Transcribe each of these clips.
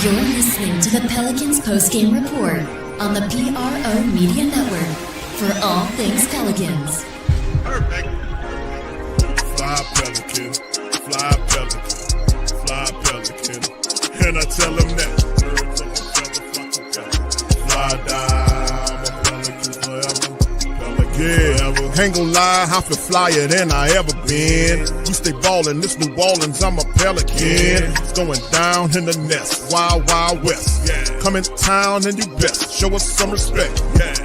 You're listening to the Pelicans postgame report on the PRO Media Network for all things Pelicans. Perfect. Fly Pelican, fly Pelican, fly Pelican. And I tell them that birds of a feather flock together. Fly down, I'm a Pelican forever. Pelican forever. Ain't gon' lie, I feel flyer than I ever been. We stay ballin', this New Orleans, I'm a Pelican. It's going down in the nest, wild, wild west. Come in town and you best show us some respect.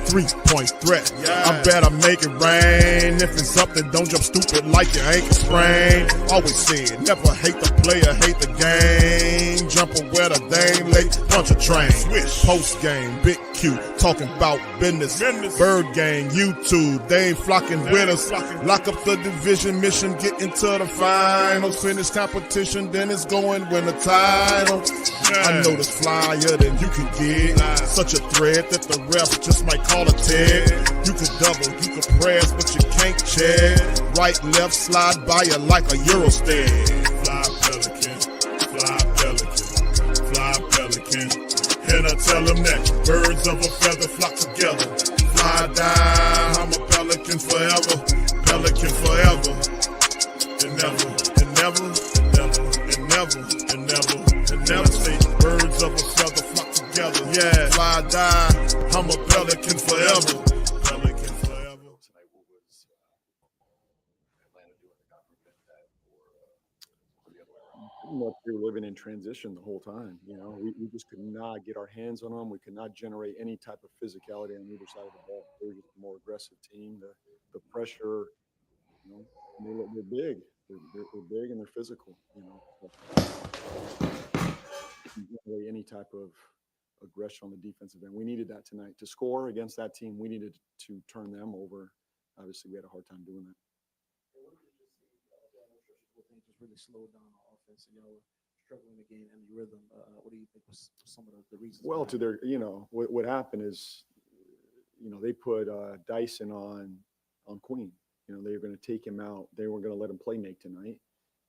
3-point threat, I better make it rain. If it's up, then don't jump stupid like your ankle sprain. Always said, never hate the player, hate the game. Jumping where the dame late, punch a train. Post game, big Q, talking about business. Bird gang, YouTube, they ain't flocking with us. Lock up the division mission, get into the finals. Finish competition, then it's going win the title. I know this flyer than you can get. Such a threat that the refs just might call a tag. You could double, you could press, but you can't check. Right, left, slide by you like a Eurostep. Fly Pelican, fly Pelican, fly Pelican. And I tell them that birds of a feather flock together. Fly down, I'm a Pelican forever. Pelican forever. And never, and never, and never, and never, and never, and never say birds of a feather flock together. Yeah, fly down, I'm a Pelican forever. Pelican forever. Tonight was Atlanta doing the compliment that or the other way around? Pretty much we were living in transition the whole time. You know, we just could not get our hands on them. We could not generate any type of physicality on either side of the ball. They were just a more aggressive team. The pressure, you know, they're big. They're big and they're physical. You know, generate any type of aggression on the defensive end. We needed that tonight to score against that team. We needed to turn them over. Obviously, we had a hard time doing that. Just really slowed down on offense, and y'all were struggling to gain any rhythm. What do you think was some of the reasons? Well, to their, you know, what happened is, you know, they put Dyson on Queen. You know, they were going to take him out. They weren't going to let him play make tonight.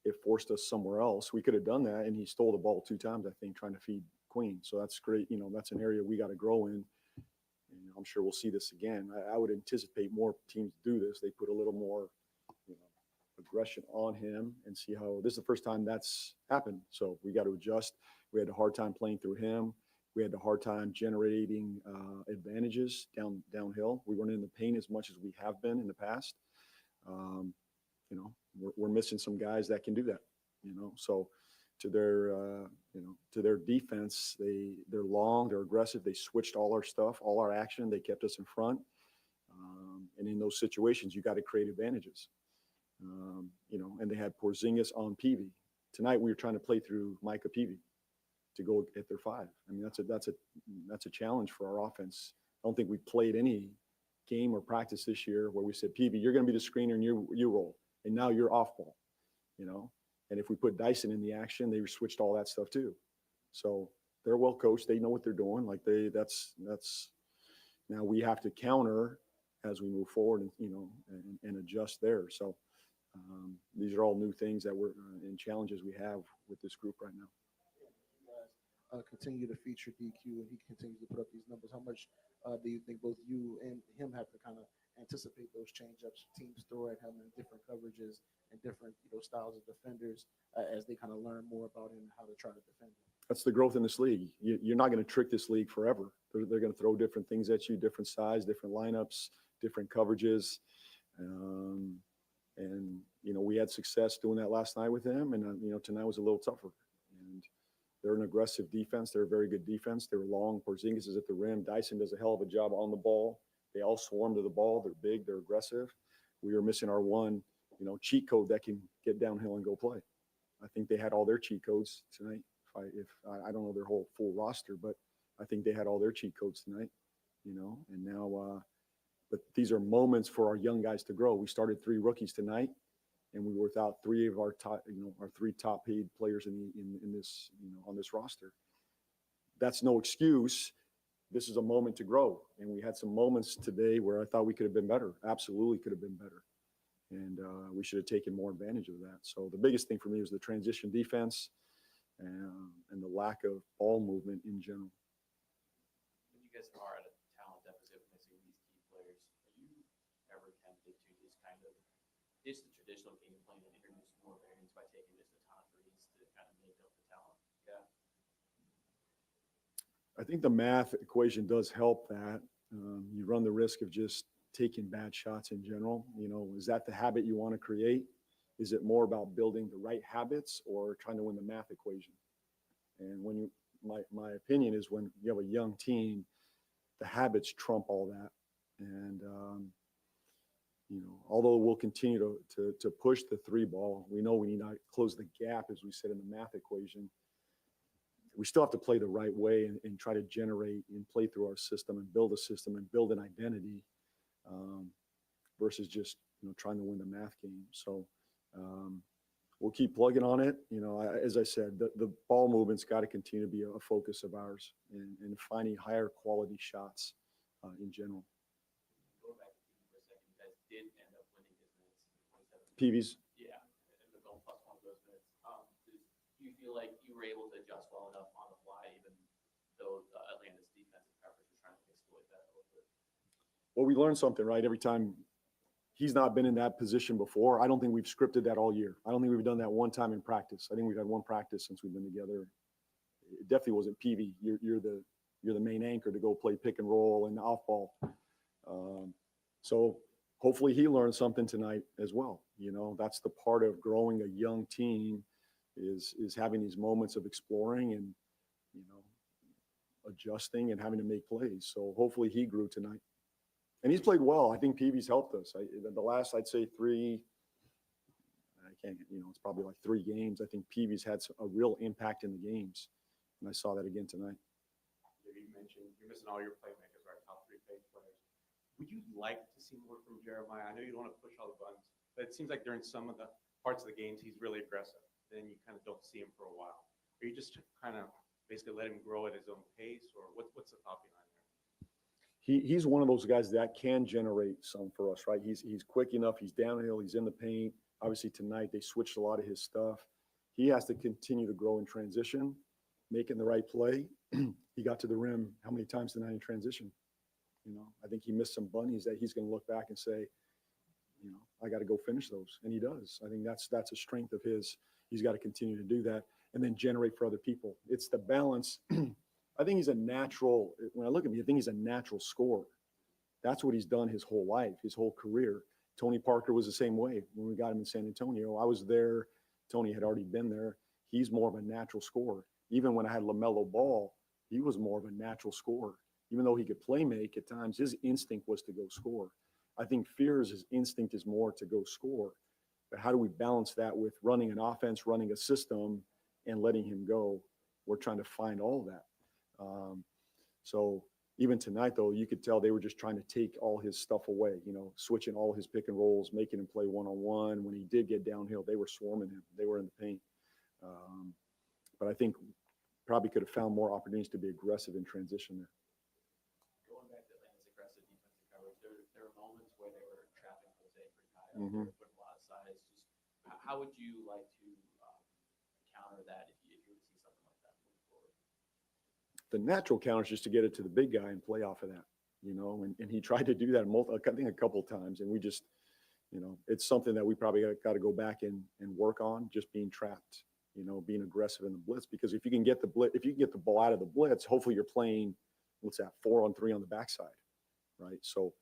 It forced us somewhere else. We could have done that, and he stole the ball 2 times, I think, trying to feed Queen. So that's great. You know, that's an area we got to grow in. And I'm sure we'll see this again. I would anticipate more teams do this. They put a little more, you know, aggression on him and see how this is the first time that's happened. So we got to adjust. We had a hard time playing through him. We had a hard time generating advantages downhill. We weren't in the paint as much as we have been in the past. You know, we're missing some guys that can do that. You know, so to their you know, to their defense, they're long, they're aggressive. They switched all our stuff, all our action. They kept us in front. And in those situations, you got to create advantages. You know, and they had Porzingis on Peavy. Tonight we were trying to play through Micah Peavy to go at their 5. I mean, that's a challenge for our offense. I don't think we played any game or practice this year where we said, Peavy, you're going to be the screener and you roll, and now you're off ball. You know, and if we put Dyson in the action, they switched all that stuff too. So they're well coached. They know what they're doing. Like that's now we have to counter as we move forward and, you know, and adjust there. So these are all new things that we're and challenges we have with this group right now. Continue to feature DQ, and he continues to put up these numbers. How much do you think both you and him have to kind of anticipate those change-ups, teams throw at him in different coverages and different, you know, styles of defenders as they kind of learn more about him and how to try to defend him? That's the growth in this league. You're not going to trick this league forever. They're going to throw different things at you, different size, different lineups, different coverages. And, you know, we had success doing that last night with him. And, you know, tonight was a little tougher. And they're an aggressive defense. They're a very good defense. They're long. Porzingis is at the rim. Dyson does a hell of a job on the ball. They all swarm to the ball. They're big. They're aggressive. We were missing our one, you know, cheat code that can get downhill and go play. I think they had all their cheat codes tonight. I don't know their whole full roster, but I think they had all their cheat codes tonight, you know, and now, but these are moments for our young guys to grow. We started 3 rookies tonight, and we were without 3 of our top, you know, our 3 top paid players in this, you know, on this roster. That's no excuse. This is a moment to grow. And we had some moments today where I thought we could have been better. Absolutely could have been better. And we should have taken more advantage of that. So the biggest thing for me was the transition defense. and the lack of ball movement in general. When you guys are at a talent deficit missing these key players, are you ever tempted to just kind of ditch the traditional game plan and introduce more variance by taking just a ton of threes to kind of make up the talent? Yeah. I think the math equation does help that. You run the risk of just taking bad shots in general. Is that the habit you want to create? Is it more about building the right habits or trying to win the math equation? And my opinion is when you have a young team, the habits trump all that. And, although we'll continue to push the 3 ball, we know we need to close the gap, as we said in the math equation. We still have to play the right way and try to generate and play through our system and build a system and build an identity versus just, trying to win the math game. So we'll keep plugging on it. As I said, the ball movement's got to continue to be a focus of ours and finding higher quality shots in general. Going back to PV for a second, you guys did end up winning his minutes in 27 PVs. Yeah, and the goal plus one of those minutes. Do you feel like you were able to adjust well enough on the fly, even though Atlanta's defensive coverage was trying to exploit that a little bit? Well, we learned something, right? Every time he's not been in that position before. I don't think we've scripted that all year. I don't think we've done that one time in practice. I think we've had one practice since we've been together. It definitely wasn't PV. You're the main anchor to go play pick and roll and off ball. So hopefully he learned something tonight as well. That's the part of growing a young team is having these moments of exploring and, adjusting and having to make plays. So hopefully he grew tonight. And he's played well. I think PV's helped us. The last, I'd say it's probably like 3 games. I think PV's had a real impact in the games. And I saw that again tonight. You mentioned you're missing all your playmakers, right? Top 3 pace players. Would you like to see more from Jeremiah? I know you don't want to push all the buttons, but it seems like during some of the parts of the games, he's really aggressive. Then you kind of don't see him for a while. Are you just kind of basically let him grow at his own pace, or what's the thought behind that? He's one of those guys that can generate some for us, right? He's quick enough. He's downhill. He's in the paint. Obviously tonight they switched a lot of his stuff. He has to continue to grow in transition, making the right play. He got to the rim how many times tonight in transition? I think he missed some bunnies that he's going to look back and say, I got to go finish those. And he does. I think that's a strength of his. He's got to continue to do that and then generate for other people. It's the balance. I think he's a natural, when I look at him, I think he's a natural scorer. That's what he's done his whole life, his whole career. Tony Parker was the same way when we got him in San Antonio. I was there. Tony had already been there. He's more of a natural scorer. Even when I had LaMelo Ball, he was more of a natural scorer. Even though he could play make at times, his instinct was to go score. I think Fears' instinct is more to go score. But how do we balance that with running an offense, running a system, and letting him go? We're trying to find all that. So even tonight, though, you could tell they were just trying to take all his stuff away, switching all his pick and rolls, making him play one-on-one. When he did get downhill, they were swarming him. They were in the paint. But I think probably could have found more opportunities to be aggressive in transition there. Going back to Atlanta's aggressive defensive coverage, there were moments where they were trapping Jose pretty high up there, putting a lot of size. Just how would you like to counter that if you were to see something like that moving forward? The natural counter is just to get it to the big guy and play off of that, and he tried to do that I think a couple of times, and we just, it's something that we probably got to go back and work on, just being trapped, being aggressive in the blitz, because if you can get the ball out of the blitz, hopefully you're playing, 4-on-3 on the backside, right? So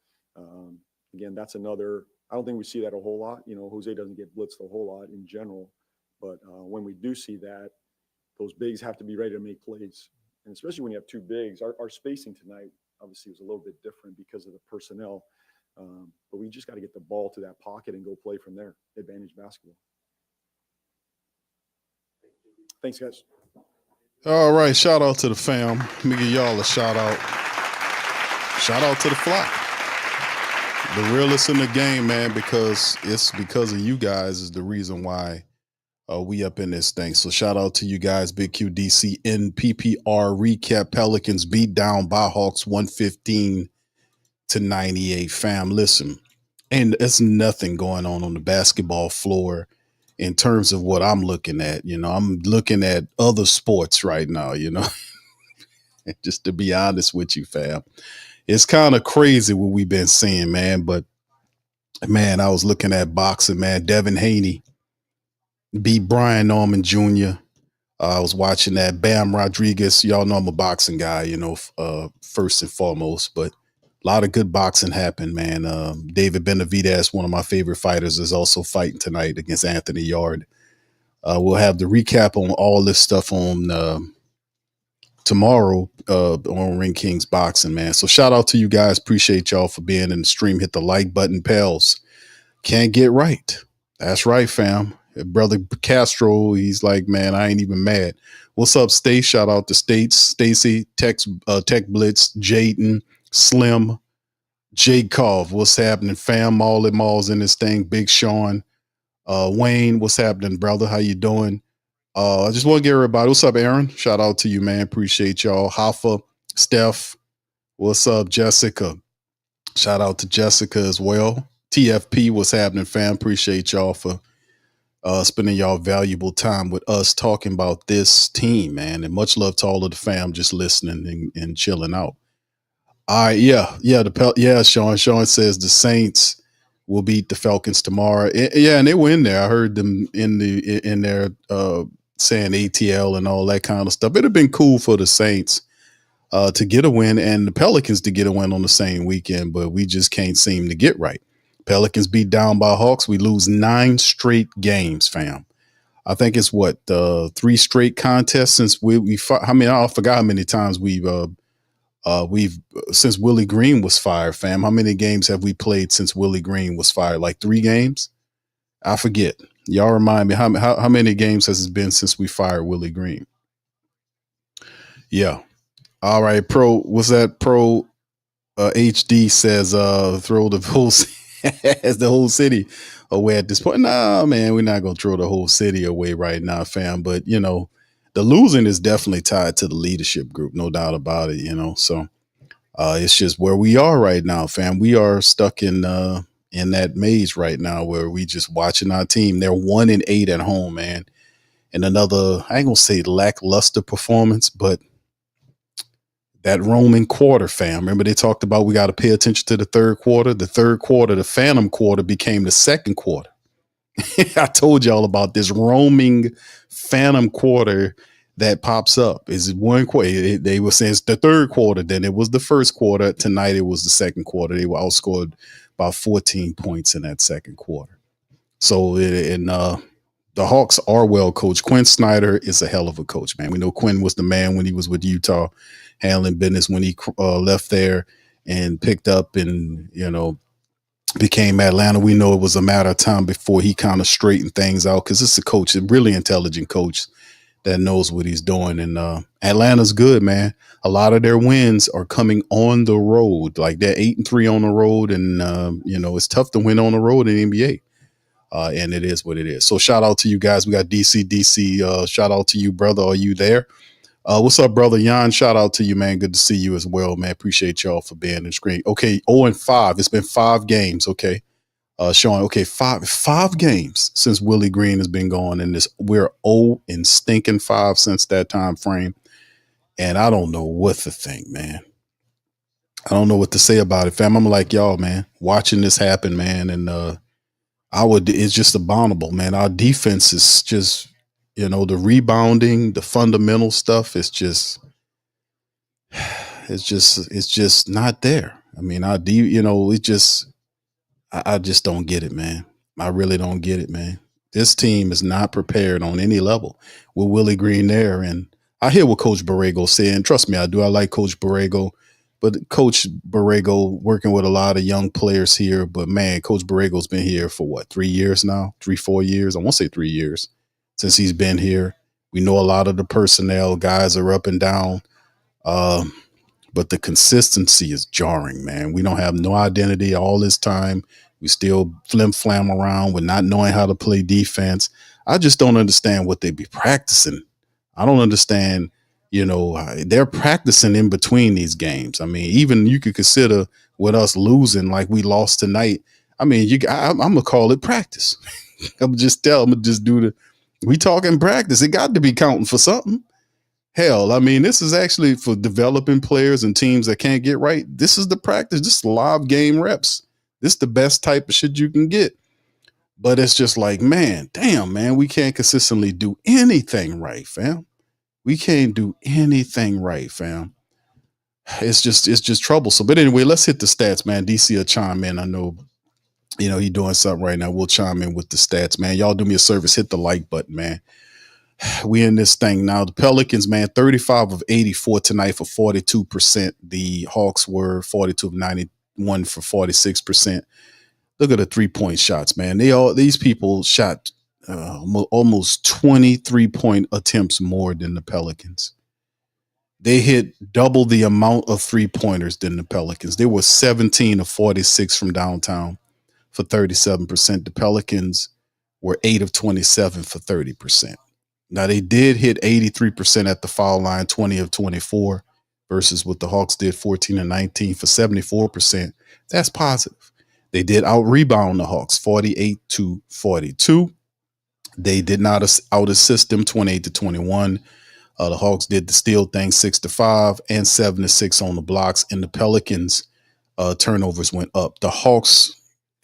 again, that's another, I don't think we see that a whole lot. Jose doesn't get blitzed a whole lot in general, but when we do see that, those bigs have to be ready to make plays. And especially when you have 2 bigs, our spacing tonight obviously was a little bit different because of the personnel. But we just got to get the ball to that pocket and go play from there. Advantage basketball. Thanks, guys. All right. Shout out to the fam. Let me give y'all a shout out. Shout out to the flock. The realest in the game, man, because it's because of you guys is the reason why we up in this thing. So shout out to you guys. Big QDC in PPR recap. Pelicans beat down by Hawks 115-98. Fam, listen, and it's nothing going on the basketball floor in terms of what I'm looking at. I'm looking at other sports right now, just to be honest with you, fam. It's kind of crazy what we've been seeing, man. But man, I was looking at boxing, man. Devin Haney beat Brian Norman Jr. I was watching that Bam Rodriguez. Y'all know I'm a boxing guy, first and foremost, but a lot of good boxing happened, man. David Benavidez, one of my favorite fighters, is also fighting tonight against Anthony Yard. We'll have the recap on all this stuff on tomorrow on Ring Kings Boxing, man. So shout out to you guys. Appreciate y'all for being in the stream. Hit the like button, pals. Can't get right. That's right, fam. Brother Castro, he's like, man, I ain't even mad. What's up, Stace? Shout out to Stacy, Tech Blitz, Jaden, Slim, Jacob. What's happening, fam? Molly Malls in this thing. Big Sean, Wayne. What's happening, brother? How you doing? I just want to get everybody. What's up, Aaron? Shout out to you, man. Appreciate y'all. Hoffa, Steph. What's up, Jessica? Shout out to Jessica as well. TFP, what's happening, fam? Appreciate y'all for spending y'all valuable time with us talking about this team, man. And much love to all of the fam just listening and chilling out. All right, yeah, Sean says the Saints will beat the Falcons tomorrow. And they were in there. I heard them in there saying ATL and all that kind of stuff. It'd have been cool for the Saints to get a win and the Pelicans to get a win on the same weekend, but we just can't seem to get right. Pelicans beat down by Hawks. We lose 9 straight games, fam. I think it's 3 straight contests since we fought. I mean, I forgot how many times we've since Willie Green was fired, fam. How many games have we played since Willie Green was fired? Like 3 games? I forget. Y'all remind me how many games has it been since we fired Willie Green? Yeah. All right, Pro. What's that? Pro HD says throw the whole as the whole city away at this point. Nah, man, we're not gonna throw the whole city away right now, fam. But the losing is definitely tied to the leadership group, no doubt about it. So it's just where we are right now, fam. We are stuck in that maze right now where we just watching our team. They're 1-8 at home, man. And another, I ain't gonna say lackluster performance, but that Roman quarter, fam. Remember they talked about we got to pay attention to the third quarter. The third quarter, the phantom quarter, became the second quarter. I told y'all about this roaming phantom quarter that pops up. Is it one quarter? They were saying it's the third quarter. Then it was the first quarter. Tonight it was the second quarter. They were outscored by 14 points in that second quarter. So the Hawks are well coached. Quinn Snyder is a hell of a coach, man. We know Quinn was the man when he was with Utah, handling business when he left there and picked up and, became Atlanta. We know it was a matter of time before he kind of straightened things out because it's a coach, a really intelligent coach that knows what he's doing. And Atlanta's good, man. A lot of their wins are coming on the road. Like they're 8-3 on the road. And, it's tough to win on the road in the NBA. And it is what it is. So shout out to you guys. We got DC. Shout out to you, brother. Are you there? What's up, brother Jan? Shout out to you, man. Good to see you as well, man. Appreciate y'all for being in the screen. Okay, 0-5. It's been 5 games. Okay, Sean. Okay, five games since Willie Green has been gone, and we're 0-5 since that time frame. And I don't know what to think, man. I don't know what to say about it, fam. I'm like y'all, man. Watching this happen, man, and it's just abominable, man. Our defense is just. The rebounding, the fundamental stuff is just not there. I mean, I just don't get it, man. I really don't get it, man. This team is not prepared on any level with Willie Green there. And I hear what Coach Borrego saying. Trust me, I do. I like Coach Borrego, but Coach Borrego working with a lot of young players here. But man, Coach Borrego's been here for 3 years now, 4 years. I won't say 3 years. Since he's been here. We know a lot of the personnel guys are up and down, but the consistency is jarring, man. We don't have no identity all this time. We still flim-flam around with not knowing how to play defense. I just don't understand what they be practicing. I don't understand, they're practicing in between these games. I mean, even you could consider with us losing like we lost tonight. I mean, I'm gonna call it practice. I'm gonna just do we talking practice. It got to be counting for something. Hell, I mean, this is actually for developing players and teams that can't get right. This is the practice. This is live game reps. This is the best type of shit you can get. But it's just like, man, damn, man, we can't consistently do anything right, fam. We can't do anything right, fam. It's just troublesome. But anyway, let's hit the stats, man. DC will chime in. I know, he doing something right now. We'll chime in with the stats, man. Y'all do me a service. Hit the like button, man. We in this thing now. The Pelicans, man, 35 of 84 tonight for 42%. The Hawks were 42 of 91 for 46%. Look at the 3-point shots, man. These people shot almost 20 3-point attempts more than the Pelicans. They hit double the amount of 3-pointers than the Pelicans. They were 17 of 46 from downtown for 37%. The Pelicans were 8 of 27 for 30%. Now, they did hit 83% at the foul line, 20 of 24, versus what the Hawks did, 14 and 19 for 74%. That's positive. They did out-rebound the Hawks, 48 to 42. They did not out-assist them, 28 to 21. The Hawks did the steal thing, 6 to 5 and 7 to 6 on the blocks. And the Pelicans turnovers went up. The Hawks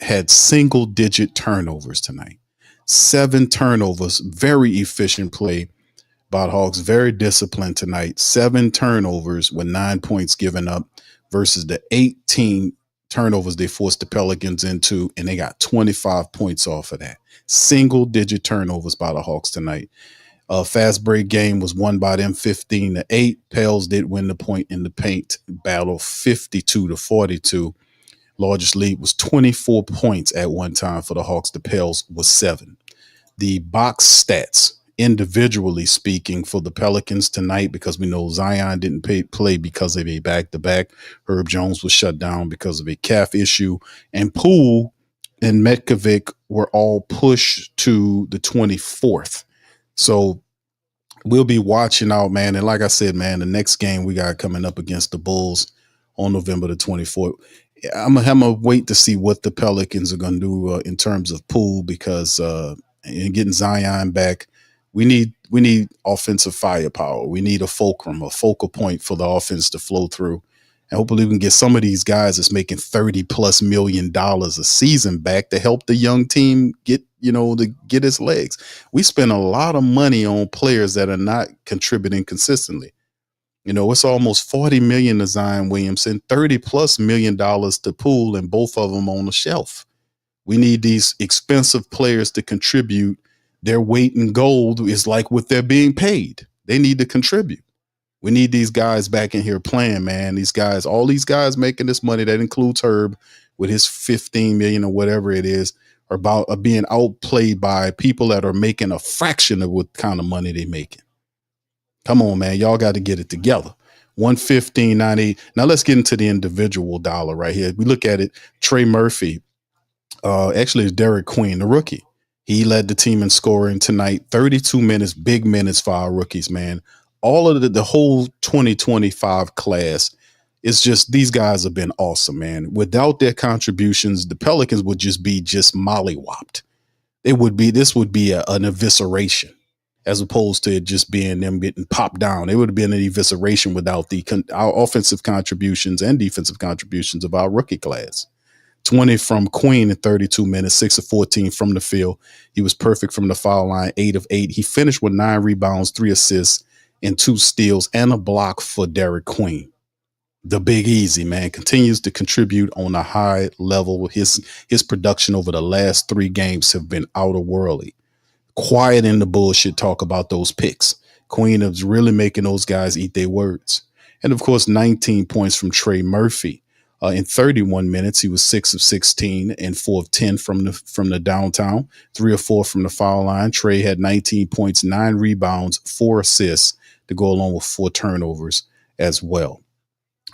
had single-digit turnovers tonight. 7 turnovers, very efficient play by the Hawks, very disciplined tonight. 7 turnovers with 9 points given up versus the 18 turnovers they forced the Pelicans into, and they got 25 points off of that. Single-digit turnovers by the Hawks tonight. Fast break game was won by them 15-8. Pels did win the point in the paint battle 52 to 42. Largest lead was 24 points at one time for the Hawks. The Pels was 7. The box stats, individually speaking, for the Pelicans tonight, because we know Zion didn't play because of a back-to-back. Herb Jones was shut down because of a calf issue. And Poole and Metkovic were all pushed to the 24th. So we'll be watching out, man. And like I said, man, the next game we got coming up against the Bulls on November the 24th. I'm gonna wait to see what the Pelicans are gonna do in terms of Poole, because in getting Zion back, we need offensive firepower. We need a fulcrum, a focal point for the offense to flow through. And hopefully we can get some of these guys that's making $30+ million a season back to help the young team get its legs. We spend a lot of money on players that are not contributing consistently. It's almost $40 million to Zion Williamson, $30+ million to Poole, and both of them on the shelf. We need these expensive players to contribute. Their weight in gold is like what they're being paid. They need to contribute. We need these guys back in here playing, man. All these guys making this money, that includes Herb with his $15 million or whatever it is, are being outplayed by people that are making a fraction of what kind of money they're making. Come on, man. Y'all got to get it together. 115.98. Now let's get into the individual dollar right here. We look at it. Trey Murphy, actually, it's Derik Queen, the rookie. He led the team in scoring tonight. 32 minutes, big minutes for our rookies, man. All of the whole 2025 class, it's just, these guys have been awesome, man. Without their contributions, the Pelicans would just be mollywopped. This would be an evisceration, as opposed to it just being them getting popped down. It would have been an evisceration without our offensive contributions and defensive contributions of our rookie class. 20 from Queen in 32 minutes, 6 of 14 from the field. He was perfect from the foul line, 8 of 8. He finished with 9 rebounds, 3 assists, and 2 steals, and a block for Derik Queen. The Big Easy, man, continues to contribute on a high level. His production over the last 3 games have been out of worldly. Quiet in the bullshit talk about those picks. Queen is really making those guys eat their words. And of course, 19 points from Trey Murphy. In 31 minutes, he was 6 of 16 and 4 of 10 from the downtown, 3 of 4 from the foul line. Trey had 19 points, 9 rebounds, 4 assists to go along with 4 turnovers as well.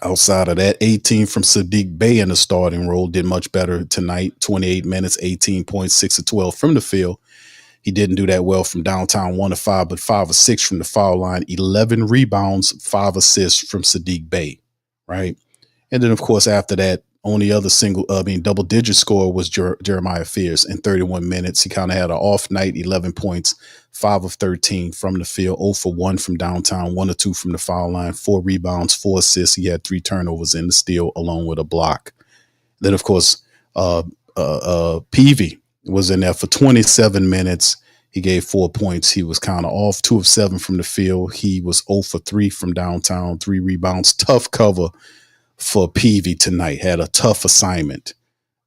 Outside of that, 18 from Saddiq Bey in the starting role, did much better tonight. 28 minutes, 18 points, 6 of 12 from the field. He didn't do that well from downtown, 1 of 5, but 5 of 6 from the foul line, 11 rebounds, 5 assists from Saddiq Bey, right? And then, of course, after that, Only other double-digit scorer was Jeremiah Fears in 31 minutes. He kind of had an off night, 11 points, 5 of 13 from the field, 0 for 1 from downtown, 1 or 2 from the foul line, 4 rebounds, 4 assists. He had 3 turnovers in the steal along with a block. Then, of course, Peavy was in there for 27 minutes. He gave 4 points. He was kind of off, 2 of 7 from the field. He was 0 for 3 from downtown, 3 rebounds. Tough cover for Peavy tonight. Had a tough assignment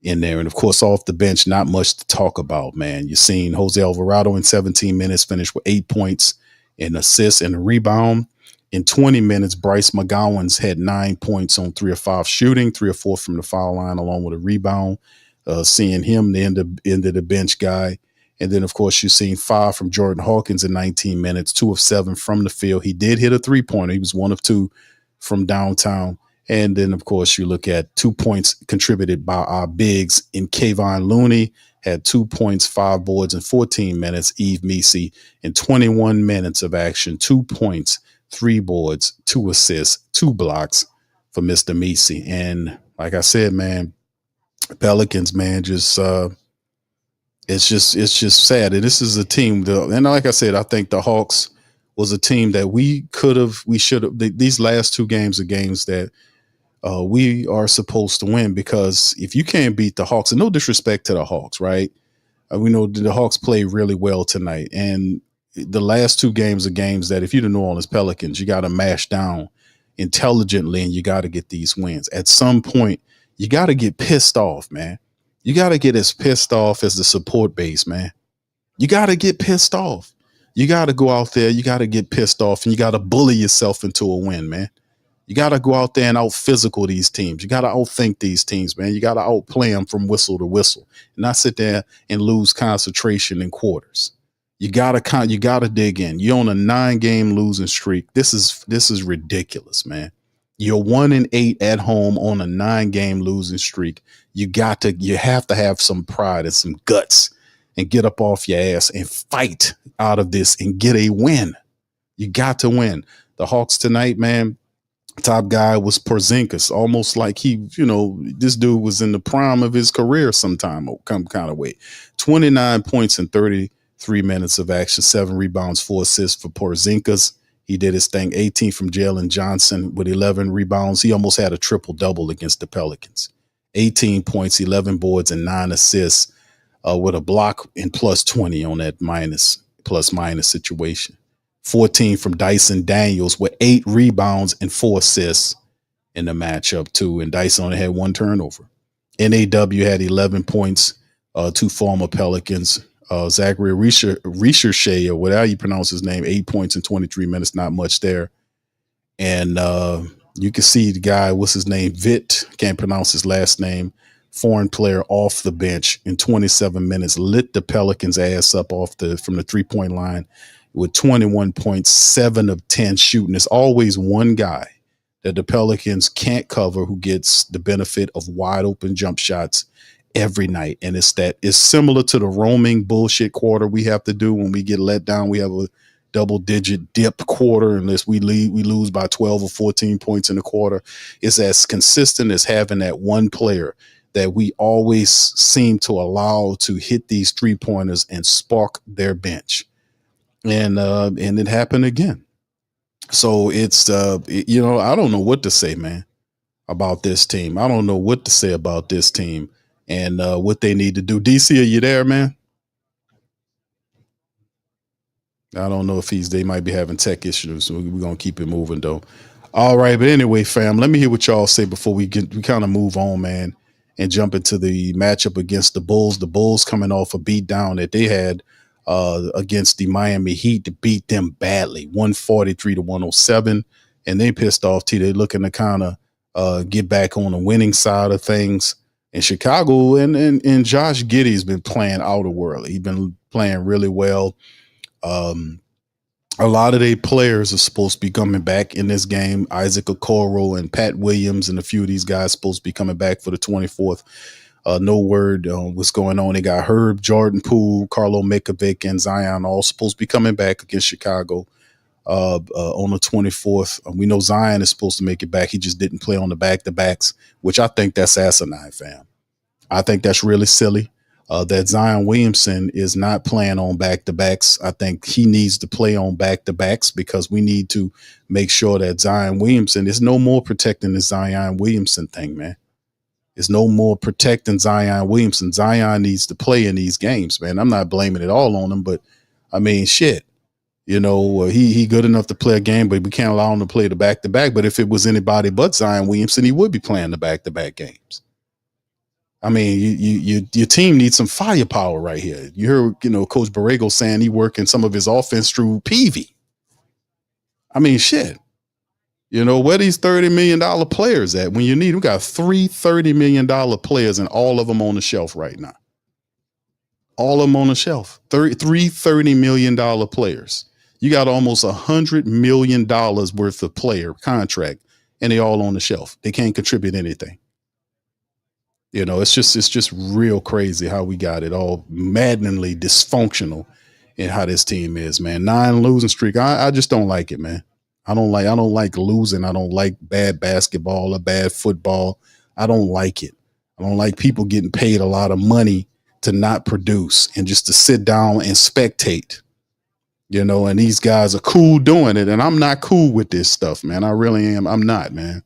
in there. And of course, off the bench, not much to talk about, man. You've seen Jose Alvarado in 17 minutes finish with 8 points, an assist and a rebound. In 20 minutes, Bryce McGowan's had 9 points on 3 of 5 shooting, 3 or 4 from the foul line, along with a rebound. Seeing him, the end of the bench guy. And then, of course, you've seen 5 from Jordan Hawkins in 19 minutes, 2 of 7 from the field. He did hit a 3-pointer. He was 1 of 2 from downtown. And then, of course, you look at 2 points contributed by our bigs in Kayvon Looney, had 2 points, 5 boards in 14 minutes. Eve Messi in 21 minutes of action, 2 points, 3 boards, 2 assists, 2 blocks for Mr. Messi. And like I said, man, Pelicans, man, just it's just sad. And this is a team, and like I said, I think the Hawks was a team that we should have. These last 2 games are games that we are supposed to win, because if you can't beat the Hawks, and no disrespect to the Hawks, right? We know the Hawks play really well tonight, and the last 2 games are games that if you're the New Orleans Pelicans, you got to mash down intelligently, and you got to get these wins. At some point, you got to get pissed off, man. You got to get as pissed off as the support base, man. You got to get pissed off. You got to go out there. You got to get pissed off, and you got to bully yourself into a win, man. You got to go out there and out physical these teams. You got to outthink these teams, man. You got to outplay them from whistle to whistle, and not sit there and lose concentration in quarters. You got to dig in. You're on a 9-game losing streak. This is ridiculous, man. You're 1-8 at home on a 9-game losing streak. You have to have some pride and some guts and get up off your ass and fight out of this and get a win. You got to win. The Hawks tonight, man, top guy was Porzingis, almost like this dude was in the prime of his career sometime, kind of way. 29 points in 33 minutes of action, 7 rebounds, 4 assists for Porzingis. He did his thing. 18 from Jalen Johnson with 11 rebounds. He almost had a triple-double against the Pelicans. 18 points, 11 boards, and 9 assists with a block and plus 20 on that plus-minus situation. 14 from Dyson Daniels with 8 rebounds and 4 assists in the matchup, too. And Dyson only had 1 turnover. NAW had 11 points, 2 former Pelicans. Zachary Richer, or whatever you pronounce his name, 8 points in 23 minutes, not much there. And you can see the guy, what's his name? Vit, can't pronounce his last name. Foreign player off the bench in 27 minutes, lit the Pelicans' ass up from the 3-point line with 21 points, 7 of 10 shooting. There's always one guy that the Pelicans can't cover who gets the benefit of wide open jump shots every night. And it's similar to the roaming bullshit quarter we have to do when we get let down. We have a double-digit dip quarter unless we lose by 12 or 14 points in the quarter. It's as consistent as having that one player that we always seem to allow to hit these 3-pointers and spark their bench. And it happened again. So it's, I don't know what to say, man, about this team. I don't know what to say about this team and what they need to do. DC, are you there, man? I don't know if they might be having tech issues. So we're going to keep it moving, though. All right. But anyway, fam, let me hear what y'all say before we kind of move on, man, and jump into the matchup against the Bulls. The Bulls coming off a beat down that they had against the Miami Heat to beat them badly, 143-107. And they pissed off, too. They're looking to kind of get back on the winning side of things. In Chicago, and Josh Giddey's been playing out of world. He's been playing really well. A lot of their players are supposed to be coming back in this game. Isaac Okoro and Pat Williams and a few of these guys supposed to be coming back for the 24th. No word on what's going on. They got Herb, Jordan Poole, Carlo Mikovic, and Zion all supposed to be coming back against Chicago. on the 24th. We know Zion is supposed to make it back. He just didn't play on the back-to-backs, which I think that's asinine, fam. I think that's really silly. That Zion Williamson is not playing on back-to-backs. I think he needs to play on back-to-backs because we need to make sure that Zion Williamson is no more protecting the Zion Williamson thing, man. There's no more protecting Zion Williamson. Zion needs to play in these games, man. I'm not blaming it all on him, but I mean, shit. You know, he good enough to play a game, but we can't allow him to play the back-to-back. But if it was anybody but Zion Williamson, he would be playing the back-to-back games. I mean, your team needs some firepower right here. You heard, Coach Borrego saying he working some of his offense through Peavy. I mean, shit. Where these $30 million players at when you need? We got three $30 million players and all of them on the shelf right now. All of them on the shelf. Three $30 million players. You got almost $100 million worth of player contract, and they all on the shelf. They can't contribute anything. It's just real crazy how we got it all maddeningly dysfunctional in how this team is, man. 9 losing streak. I just don't like it, man. I don't like losing. I don't like bad basketball or bad football. I don't like it. I don't like people getting paid a lot of money to not produce and just to sit down and spectate, and these guys are cool doing it. And I'm not cool with this stuff, man. I really am. I'm not, man.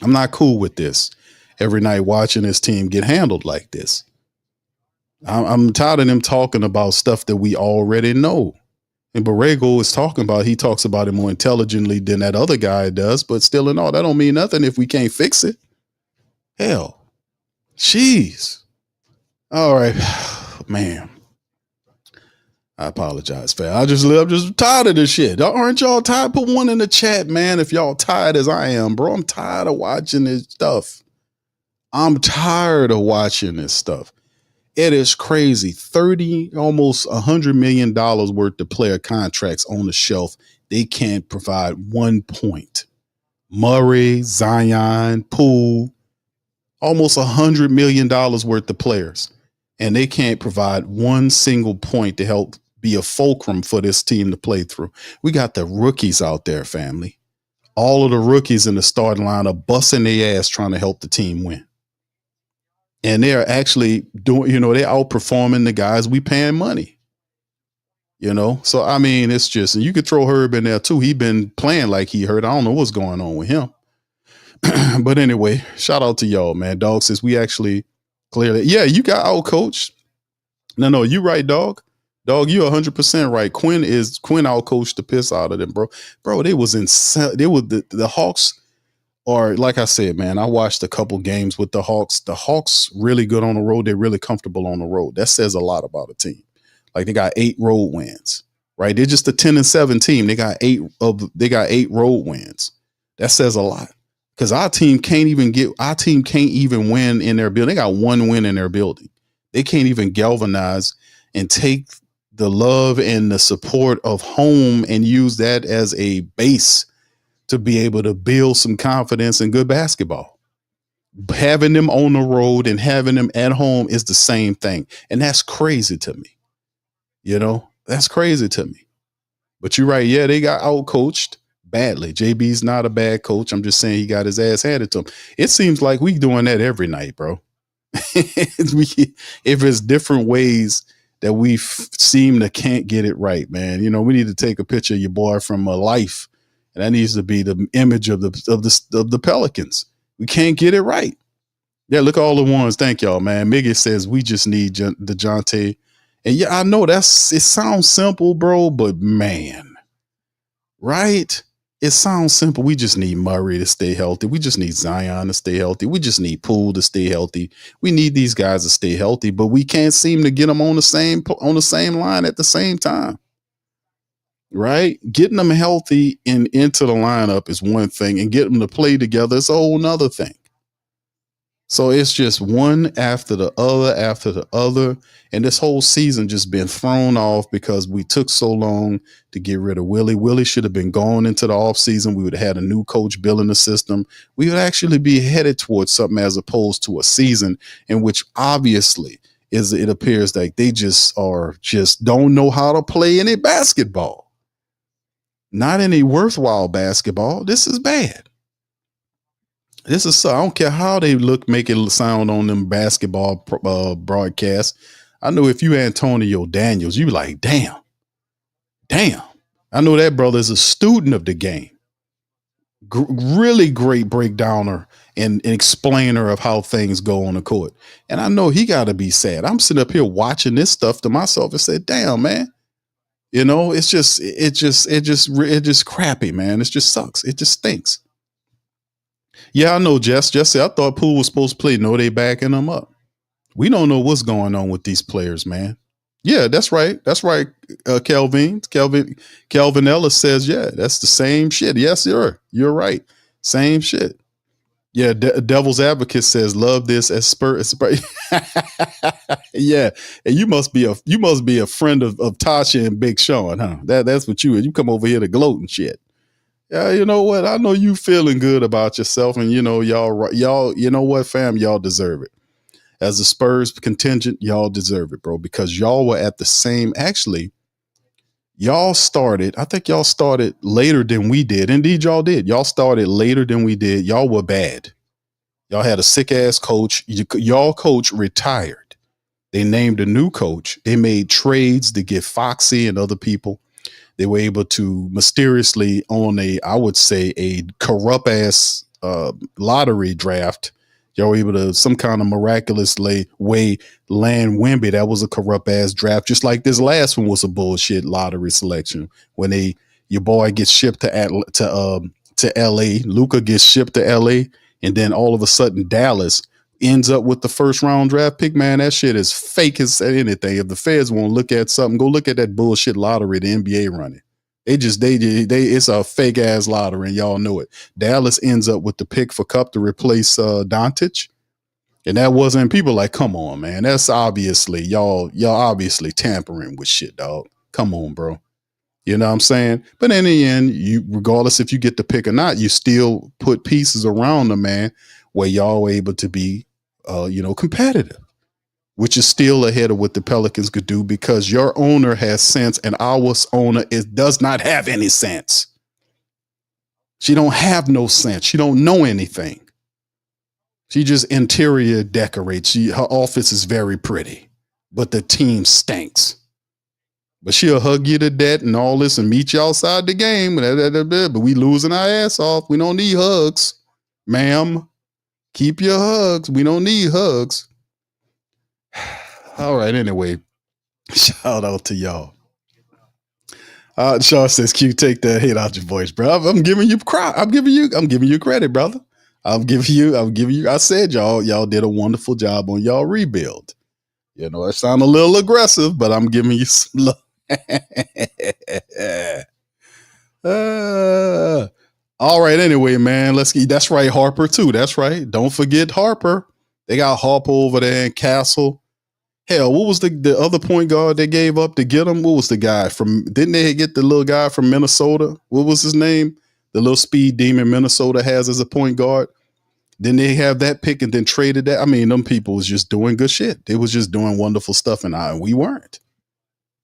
I'm not cool with this. Every night watching this team get handled like this. I'm tired of them talking about stuff that we already know. And Borrego is he talks about it more intelligently than that other guy does, but still in all, that don't mean nothing if we can't fix it. Hell, jeez. All right, man. I apologize, fam. I'm just tired of this shit. Aren't y'all tired? Put one in the chat, man, if y'all tired as I am, bro. I'm tired of watching this stuff. I'm tired of watching this stuff. It is crazy. Almost $100 million worth of player contracts on the shelf. They can't provide 1 point. Murray, Zion, Poole, almost $100 million worth of players. And they can't provide 1 single point to help be a fulcrum for this team to play through. We got the rookies out there, family. All of the rookies in the starting line are busting their ass trying to help the team win. And they're actually doing, they're outperforming the guys we paying money. So, I mean, it's just, and you could throw Herb in there too. He been playing like he hurt. I don't know what's going on with him. But anyway, shout out to y'all, man. Dog says we actually clearly, yeah, you got out coached. No, you right, dog. Dog, you 100% right. Quinn out coached the piss out of them, bro. Bro, they was insane. They were the Hawks. Or like I said, man, I watched a couple games with the Hawks. The Hawks really good on the road. They're really comfortable on the road. That says a lot about a team. Like they got 8 road wins, right? They're just a 10-7 team. They got 8 road wins. That says a lot because our team can't even win in their building. They got 1 win in their building. They can't even galvanize and take the love and the support of home and use that as a base to be able to build some confidence in good basketball. Having them on the road and having them at home is the same thing. And that's crazy to me. That's crazy to me. But you're right. Yeah, they got out coached badly. JB's not a bad coach. I'm just saying he got his ass handed to him. It seems like we doing that every night, bro. If it's different ways that we seem to can't get it right, man. We need to take a picture of your boy from a life. And that needs to be the image of the Pelicans. We can't get it right. Yeah, look at all the ones. Thank y'all, man. Miggy says we just need DeJounte. And yeah, I know it sounds simple, bro, but man, right? It sounds simple. We just need Murray to stay healthy. We just need Zion to stay healthy. We just need Poole to stay healthy. We need these guys to stay healthy, but we can't seem to get them on the same line at the same time. Right? Getting them healthy and into the lineup is one thing, and getting them to play together is a whole nother thing. So it's just one after the other. And this whole season just been thrown off because we took so long to get rid of Willie. Willie should have been gone into the offseason. We would have had a new coach building the system. We would actually be headed towards something as opposed to a season in which obviously it appears like they just don't know how to play any basketball. Not any worthwhile basketball. This is bad. This is so. I don't care how they make it sound on them basketball broadcasts. I know if you Antonio Daniels, you be like, damn. I know that brother is a student of the game. Really great breakdowner and explainer of how things go on the court. And I know he got to be sad. I'm sitting up here watching this stuff to myself and said, damn, man. You know, it's just crappy, man. It just sucks. It just stinks. Yeah, I know, Jess. Jesse, I thought Poole was supposed to play. No, they backing him up. We don't know what's going on with these players, man. Yeah, that's right. That's right. Kelvin Ellis says, yeah, that's the same shit. Yes, you're right. Same shit. Yeah, Devil's Advocate says, love this as Spurs. Yeah, and you must be a friend of Tasha and Big Sean, huh? That's what you come over here to gloat and shit. Yeah, you know what? I know you feeling good about yourself, and you know y'all, you know what, fam, y'all deserve it. As a Spurs contingent, y'all deserve it, bro, because y'all were at the same. Actually, y'all started. I think y'all started later than we did. Indeed, y'all did. Y'all started later than we did. Y'all were bad. Y'all had a sick ass coach. Y'all coach retired. They named a new coach. They made trades to get Foxy and other people. They were able to mysteriously, on I would say, a corrupt ass lottery draft, y'all were able to some kind of miraculous way land Wemby. That was a corrupt ass draft, just like this last one was a bullshit lottery selection. When your boy gets shipped to LA, Luka gets shipped to LA, and then all of a sudden Dallas ends up with the first round draft pick. Man, that shit is fake as anything. If the feds won't look at something, go look at that bullshit lottery the NBA running. It's a fake ass lottery, and y'all know it. Dallas ends up with the pick for Cup to replace Doncic, and that wasn't. People like, come on, man. That's obviously y'all obviously tampering with shit, dog. Come on, bro. You know what I'm saying? But in the end, regardless if you get the pick or not, you still put pieces around the man where y'all were able to be, competitive, which is still ahead of what the Pelicans could do because your owner has sense and our owner does not have any sense. She don't have no sense. She don't know anything. She just interior decorates. Her office is very pretty, but the team stinks. But she'll hug you to death and all this and meet you outside the game. But we losing our ass off. We don't need hugs, ma'am. Keep your hugs. We don't need hugs. All right. Anyway, shout out to y'all. Shaw says, "Q, take that hate out your voice, bro. I'm giving you credit, brother. I'm giving you. I said y'all did a wonderful job on y'all rebuild. You know, it sound a little aggressive, but I'm giving you some love." All right. Anyway, man, that's right. Harper too. That's right. Don't forget Harper. They got Harper over there in Castle. Hell, what was the other point guard they gave up to get him? What was the guy didn't they get the little guy from Minnesota? What was his name? The little speed demon Minnesota has as a point guard. Then they have that pick and then traded that. I mean, them people was just doing good shit. They was just doing wonderful stuff. And we weren't.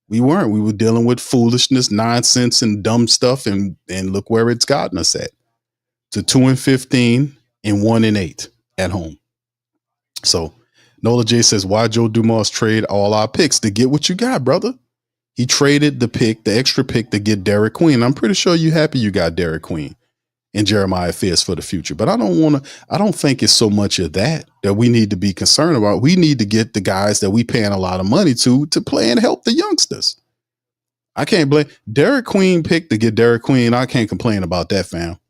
We were dealing with foolishness, nonsense, and dumb stuff. And look where it's gotten us at. To 2-15 and 1-8 at home. So Nola J says, why Joe Dumars trade all our picks to get what you got, brother? He traded the extra pick to get Derik Queen. I'm pretty sure you happy you got Derik Queen and Jeremiah Fierce for the future. But I don't think it's so much of that we need to be concerned about. We need to get the guys that we paying a lot of money to play and help the youngsters. I can't blame Derik Queen pick to get Derik Queen. I can't complain about that, fam.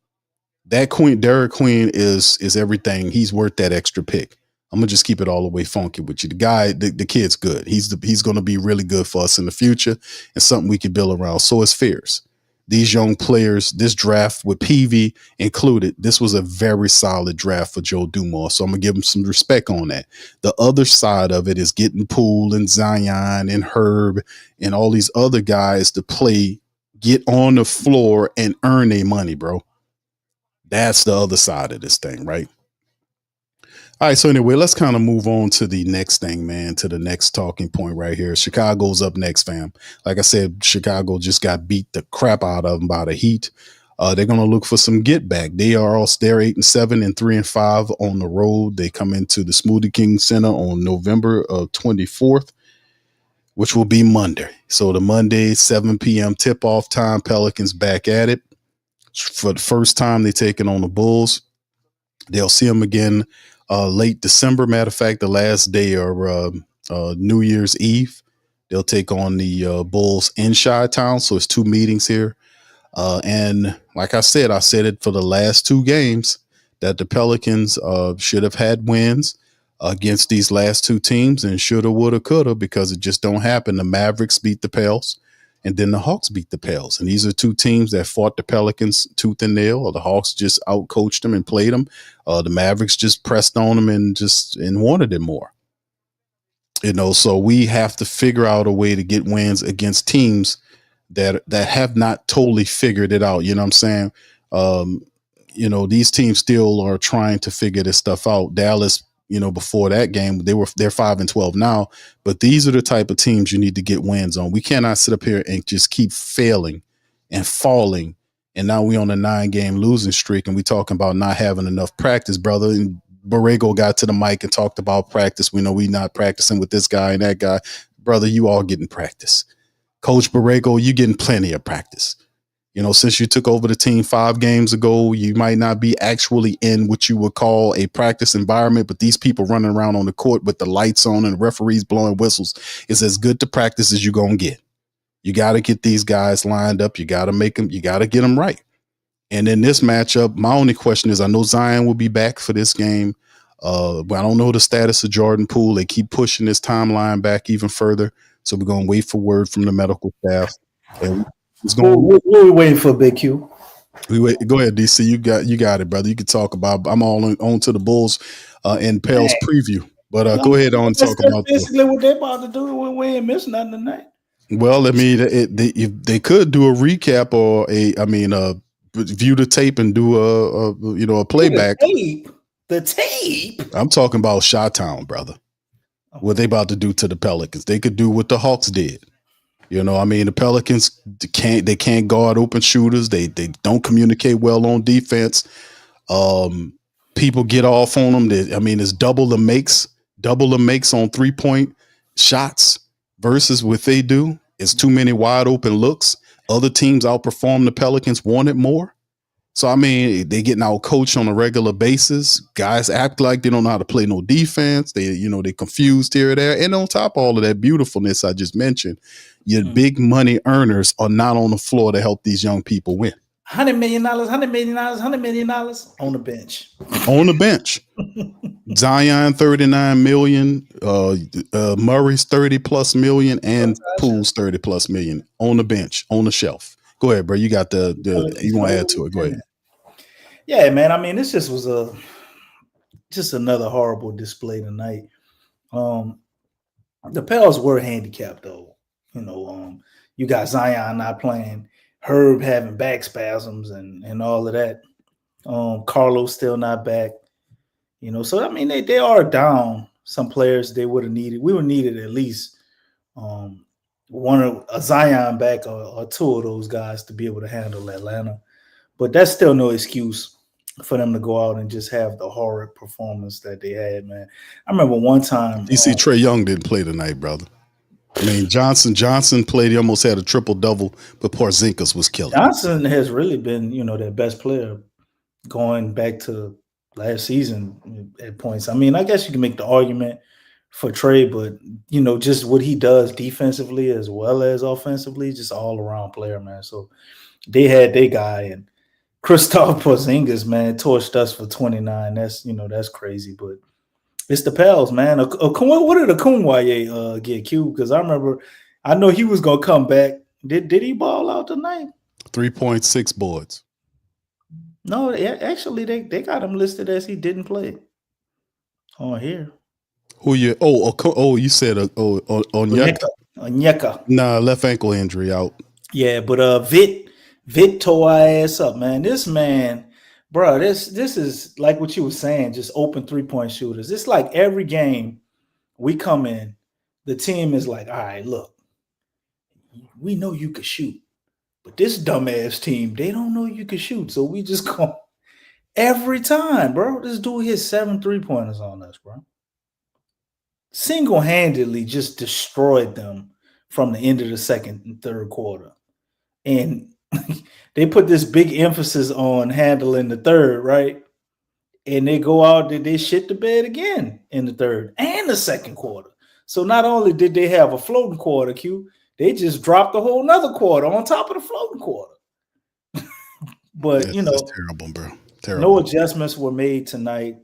Derik Queen is everything. He's worth that extra pick. I'm gonna just keep it all the way funky with you. The guy, the kid's good. He's gonna be really good for us in the future and something we can build around. So is Fierce. These young players, this draft with PV included, this was a very solid draft for Joe Dumars. So I'm gonna give him some respect on that. The other side of it is getting Poole and Zion and Herb and all these other guys to play, get on the floor and earn their money, bro. That's the other side of this thing, right? All right, so anyway, let's kind of move on to the next thing, man, to the next talking point right here. Chicago's up next, fam. Like I said, Chicago just got beat the crap out of them by the Heat. They're going to look for some get back. They're 8-7 and 3-5 on the road. They come into the Smoothie King Center on November 24th, which will be Monday. So the Monday 7 p.m. tip off time, Pelicans back at it. For the first time, they're taking on the Bulls. They'll see them again late December. Matter of fact, the last day or New Year's Eve, they'll take on the Bulls in Chi-Town. So it's 2 meetings here. And like I said it for the last 2 games that the Pelicans should have had wins against these last 2 teams and shoulda, woulda, coulda, because it just don't happen. The Mavericks beat the Pels. And then the Hawks beat the Pels. And these are 2 teams that fought the Pelicans tooth and nail. Or the Hawks just outcoached them and played them. The Mavericks just pressed on them and wanted it more. So we have to figure out a way to get wins against teams that have not totally figured it out. You know what I'm saying? These teams still are trying to figure this stuff out. Dallas, before that game, they're 5-12 now, but these are the type of teams you need to get wins on. We cannot sit up here and just keep failing and falling. And now we on a 9-game losing streak and we talking about not having enough practice, brother. And Borrego got to the mic and talked about practice. We know we not practicing with this guy and that guy. Brother, you all getting practice. Coach Borrego, you getting plenty of practice. Since you took over the team 5 games ago, you might not be actually in what you would call a practice environment, but these people running around on the court with the lights on and the referees blowing whistles is as good to practice as you're going to get. You got to get these guys lined up. You got to get them right. And in this matchup, my only question is, I know Zion will be back for this game, but I don't know the status of Jordan Poole. They keep pushing this timeline back even further. So we're going to wait for word from the medical staff. And what are we waiting for, Big Q? Go ahead, DC. You got it, brother. You can talk about. I'm all on to the Bulls and Pels preview. But go ahead on and talk about basically what they're about to do. We ain't missing nothing tonight. Well, I mean, they could do a recap or view the tape and do a playback. The tape. I'm talking about Chi-Town, brother. What they about to do to the Pelicans? They could do what the Hawks did. The Pelicans can't guard open shooters. They don't communicate well on defense. People get off on them. It's double the makes on 3-point shots versus what they do. It's too many wide open looks. Other teams outperform the Pelicans, wanted more. So, they getting out coached on a regular basis. Guys act like they don't know how to play no defense. They confused here or there. And on top of all of that beautifulness I just mentioned, your big money earners are not on the floor to help these young people win. $100 million on the bench. On the bench. Zion, 39 million, Murray's 30+ million, and Poole's 30+ million on the bench, on the shelf. Go ahead, bro. You got you want to add to it. Go ahead. Yeah, man. This just was just another horrible display tonight. The Pels were handicapped though. You got Zion not playing, Herb having back spasms and all of that. Carlos still not back. So they are down some players they would have needed. We would have needed at least a Zion back or 2 of those guys to be able to handle Atlanta. But that's still no excuse for them to go out and just have the horrid performance that they had, man. I remember one time. You see, Trey Young didn't play tonight, brother. Johnson played. He almost had a triple-double, but Porzingis was killing. Johnson has really been, their best player going back to last season at points. I guess you can make the argument for Trey, but just what he does defensively as well as offensively, just all around player, man. So they had their guy, and Kristaps Porzingis, man, torched us for 29. That's crazy, but it's the Pels, man. What did Akunwaye get Q? Because I know he was gonna come back. Did he ball out tonight? 3.6 boards. No, actually they got him listed as he didn't play on here. Who you? You said Onyeka. Onyeka. Nah, left ankle injury out. Yeah, but Vit tore our ass up, man. This man bro, this is like what you were saying, just open 3-point shooters. It's like every game we come in, the team is like, all right, look, we know you can shoot, but this dumbass team, they don't know you can shoot. So we just go every time, bro. This dude hit 7 3-pointers on us, bro. Single-handedly just destroyed them from the end of the second and third quarter. And they put this big emphasis on handling the third, right? And they go out and they shit the bed again in the third and the second quarter. So not only did they have a floating quarter, Q, they just dropped a whole nother quarter on top of the floating quarter. But That's terrible, bro. Terrible. No adjustments were made tonight.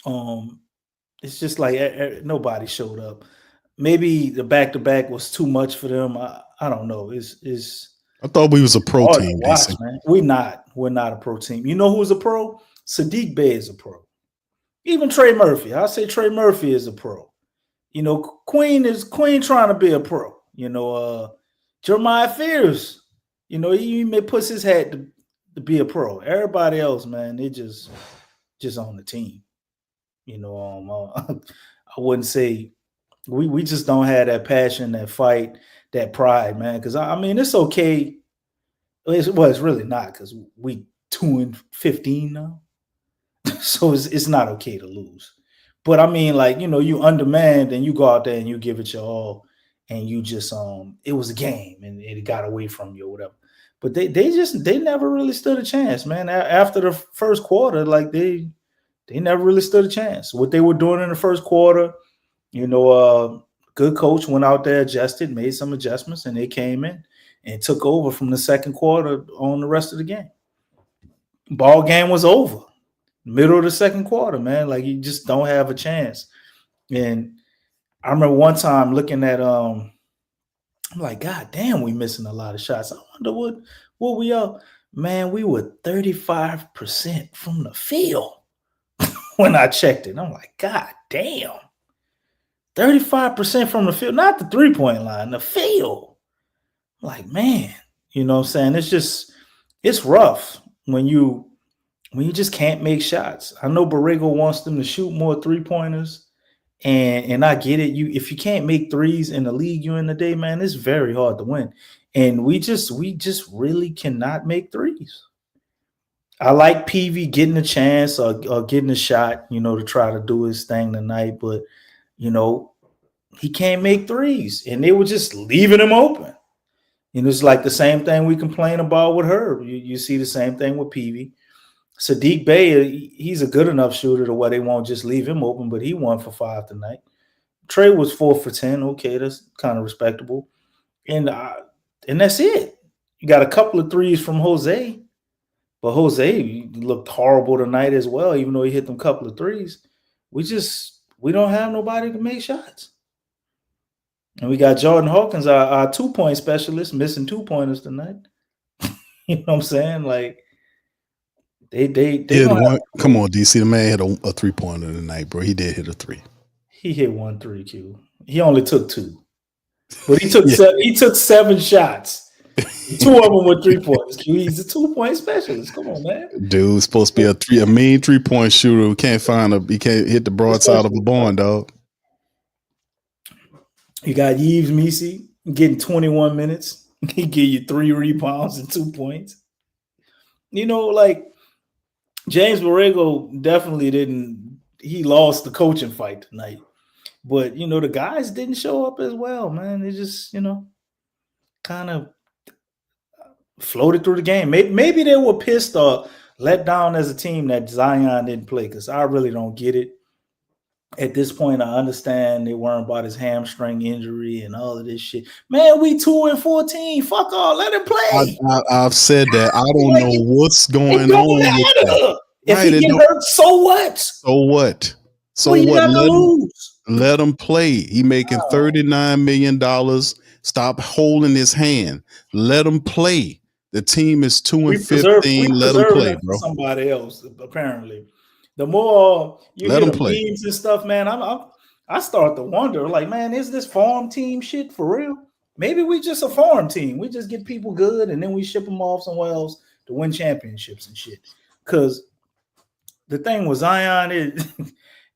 It's just like nobody showed up. Maybe the back-to-back was too much for them. I don't know. I thought we was a pro team, watch, man. We're not a pro team. You know who's a pro? Saddiq Bey is a pro. Even Trey Murphy. I say Trey Murphy is a pro. Queen trying to be a pro. Jeremiah Fears, he may put his hat to be a pro. Everybody else, man, they just on the team. I wouldn't say we just don't have that passion, that fight, that pride, man. Because I mean, it's okay. It's really not, because we 2-15 now, so it's not okay to lose. But I mean, like, you undermanned and you go out there and you give it your all, and you just it was a game and it got away from you or whatever. But they never really stood a chance, man. After the first quarter, like they never really stood a chance. What they were doing in the first quarter, good coach went out there, adjusted, made some adjustments, and they came in and took over from the second quarter on the rest of the game. Ball game was over. Middle of the second quarter, man. Like, you just don't have a chance. And I remember one time looking at I'm like, God damn, we missing a lot of shots. I wonder what we are. Man, we were 35% from the field when I checked it. I'm like, God damn. 35% from the field, not the 3-point line, the field. I'm like, man, you know what I'm saying? It's rough when you just can't make shots. I know Borrego wants them to shoot more 3-pointers. And I get it. If you can't make threes in the league you're in the day, man, it's very hard to win. And we just really cannot make threes. I like PV getting a chance or getting a shot, to try to do his thing tonight. But, he can't make threes. And they were just leaving him open. It's like the same thing we complain about with Herb. You see the same thing with PV. Saddiq Bey, he's a good enough shooter to where they won't just leave him open, but he 1 for 5 tonight. Trey was 4 for 10. Okay, that's kind of respectable. And that's it. You got a couple of threes from Jose, but Jose looked horrible tonight as well, even though he hit them couple of threes. We don't have nobody to make shots. And we got Jordan Hawkins, our 2-point specialist, missing 2-pointers tonight. You know what I'm saying? Like, They come on, DC. The man hit a 3-pointer tonight, bro. He did hit a 3. He hit 1 3, Q. He only took 2, but he took he took 7 shots. 2 of them were 3-pointers. Q. He's a 2-point specialist. Come on, man. Dude's supposed to be a mean 3-point shooter who can't hit the broadside of a barn, dog. You got Yves Misi getting 21 minutes. He give you 3 rebounds and 2 points. Like, James Borrego definitely he lost the coaching fight tonight. But, the guys didn't show up as well, man. They just, kind of floated through the game. Maybe they were pissed or let down as a team that Zion didn't play, because I really don't get it. At this point, I understand they worrying about his hamstring injury and all of this shit. Man, we 2-14. Fuck all. Let him play. I've said that. I don't know what's going on with that. If he get hurt, so what? So what? Let him play. He making $39 million. Stop holding his hand. Let him play. The team is 2-15. Let him play, bro. Somebody else, apparently. The more you let hear him play memes and stuff, man, I start to wonder, like, man, is this farm team shit for real? Maybe we just a farm team. We just get people good and then we ship them off somewhere else to win championships and shit. Because the thing with Zion is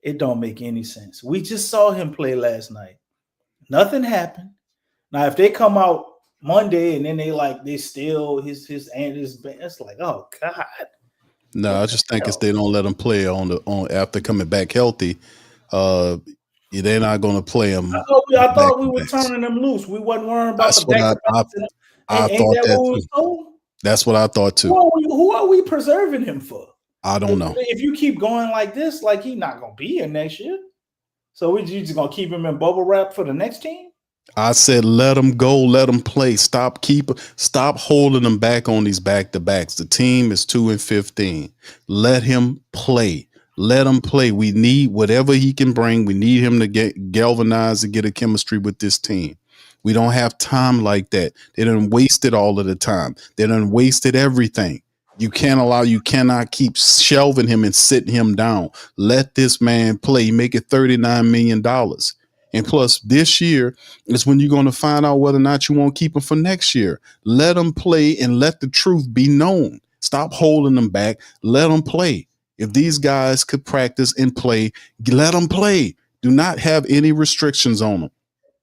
it don't make any sense. We just saw him play last night. Nothing happened. Now, if they come out Monday and then they steal his it's like, oh God. No, I just think if they don't let him play on after coming back healthy, they're not going to play him. I thought we were turning them loose. We wasn't worrying about That's the back. I Ain't thought that that what we too. told? That's what I thought too. Who are we preserving him for? I don't know. If you keep going like this, like he's not gonna be here next year. So you just gonna keep him in bubble wrap for the next team? I said, let him go, let him play. Stop holding them back on these back-to-backs. The team is 2-15. Let him play. Let him play. We need whatever he can bring. We need him to get galvanized and get a chemistry with this team. We don't have time like that. They done wasted all of the time. They done wasted everything. You cannot keep shelving him and sitting him down. Let this man play. Make it $39 million. And plus, this year is when you're going to find out whether or not you want to keep him for next year. Let him play and let the truth be known. Stop holding them back. Let them play. If these guys could practice and play, let them play. Do not have any restrictions on them.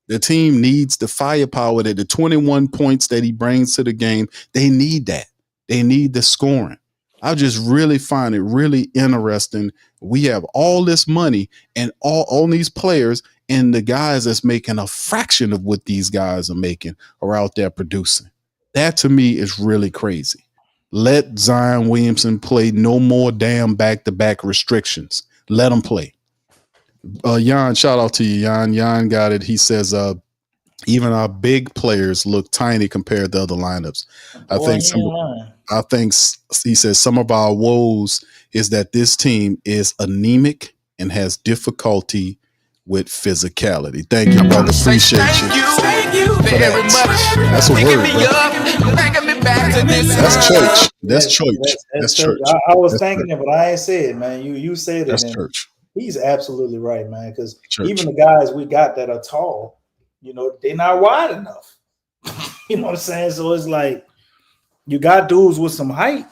The team needs the firepower that the 21 points that he brings to the game. They need that. They need the scoring. I just really find it really interesting. We have all this money and all these players, and the guys that's making a fraction of what these guys are making are out there producing. That to me is really crazy. Let Zion Williamson play. No more damn back-to-back restrictions. Let him play. Jan, shout out to you, Jan. Jan got it. He says, even our big players look tiny compared to other lineups. I think he says some of our woes is that this team is anemic and has difficulty with physicality. Thank you, brother. Appreciate you. Thank you very much. That's a word, bro. Bringing me back to this. That's church. That's church. That's church. I was thinking it, but I ain't say it, man. You said it. That's church. He's absolutely right, man. Because even the guys we got that are tall, they're not wide enough. You know what I'm saying? So it's like you got dudes with some height,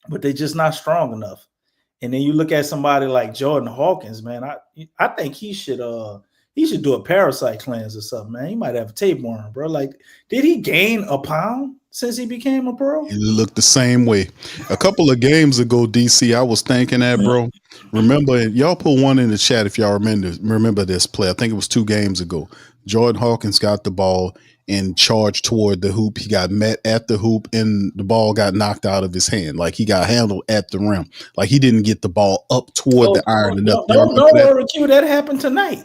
but they're just not strong enough. And then you look at somebody like Jordan Hawkins, man. I think he should do a parasite cleanse or something, man. He might have a tapeworm, bro. Like, did he gain a pound since he became a pro? He looked the same way. A couple of games ago, DC, I was thinking that, bro. Remember, y'all put one in the chat if y'all remember this play. I think it was 2 games ago. Jordan Hawkins got the ball and charged toward the hoop. He got met at the hoop and the ball got knocked out of his hand. Like he got handled at the rim. Like he didn't get the ball up toward the iron enough. Don't worry, Q. That happened tonight.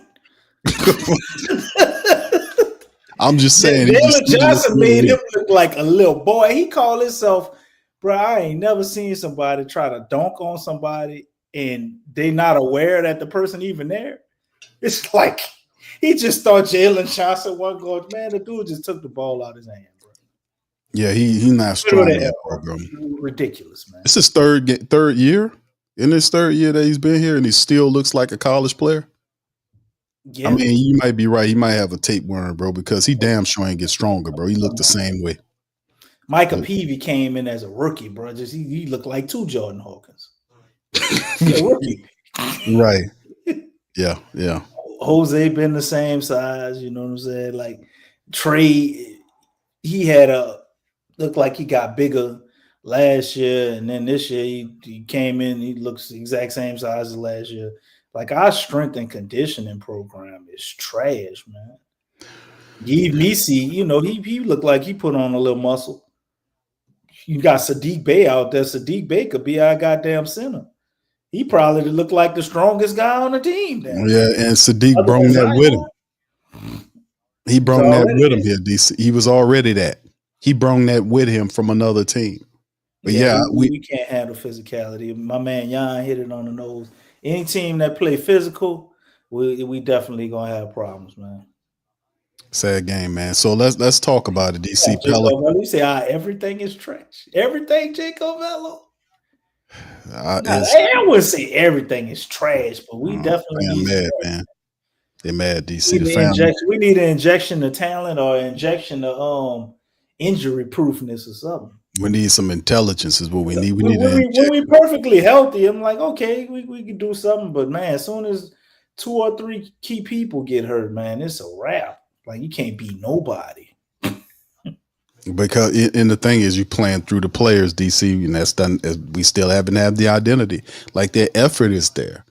I'm just saying. Jalen Johnson made him look like a little boy. He called himself, bro, I ain't never seen somebody try to dunk on somebody and they not aware that the person even there. It's like he just thought Jalen Johnson wasn't going. Man, the dude just took the ball out of his hand, bro. Yeah, he not strong, bro. Ridiculous, man. It's his third year. In his third year that he's been here, and he still looks like a college player. Yeah. I mean, you might be right. He might have a tapeworm, bro, because he damn sure ain't get stronger, bro. He looked the same way. Micah Peavy came in as a rookie, bro. Just he looked like 2 Jordan Hawkins. A rookie. Right. Yeah. Jose been the same size, you know what I'm saying? Like Trey, he looked like he got bigger last year, and then this year he came in, he looks the exact same size as last year. Like our strength and conditioning program is trash, man. Yves Nisi, he looked like he put on a little muscle. You got Sadiq Bey out there. Sadiq Bey could be our goddamn center. He probably looked like the strongest guy on the team. Then. Yeah, and Sadiq brought that with him. He brought that with him here, DC. He was already that. He brought that with him from another team. But we can't handle physicality. My man Jan hit it on the nose. Any team that play physical, we definitely gonna have problems, man. Sad game, man. So let's talk about it, DC. You say everything is trash. Everything, Jacob Velo. I wouldn't say everything is trash, but we definitely need mad, man. They're mad, DC. We need an injection of talent or injection of injury proofness or something. We need some intelligence. Is what we need. We need When to we perfectly healthy, I'm like, okay, we can do something. But man, as soon as 2 or 3 key people get hurt, man, it's a wrap. Like you can't beat nobody. because and the thing is, you playing through the players, DC, and that's done. We still haven't had the identity. Like their effort is there,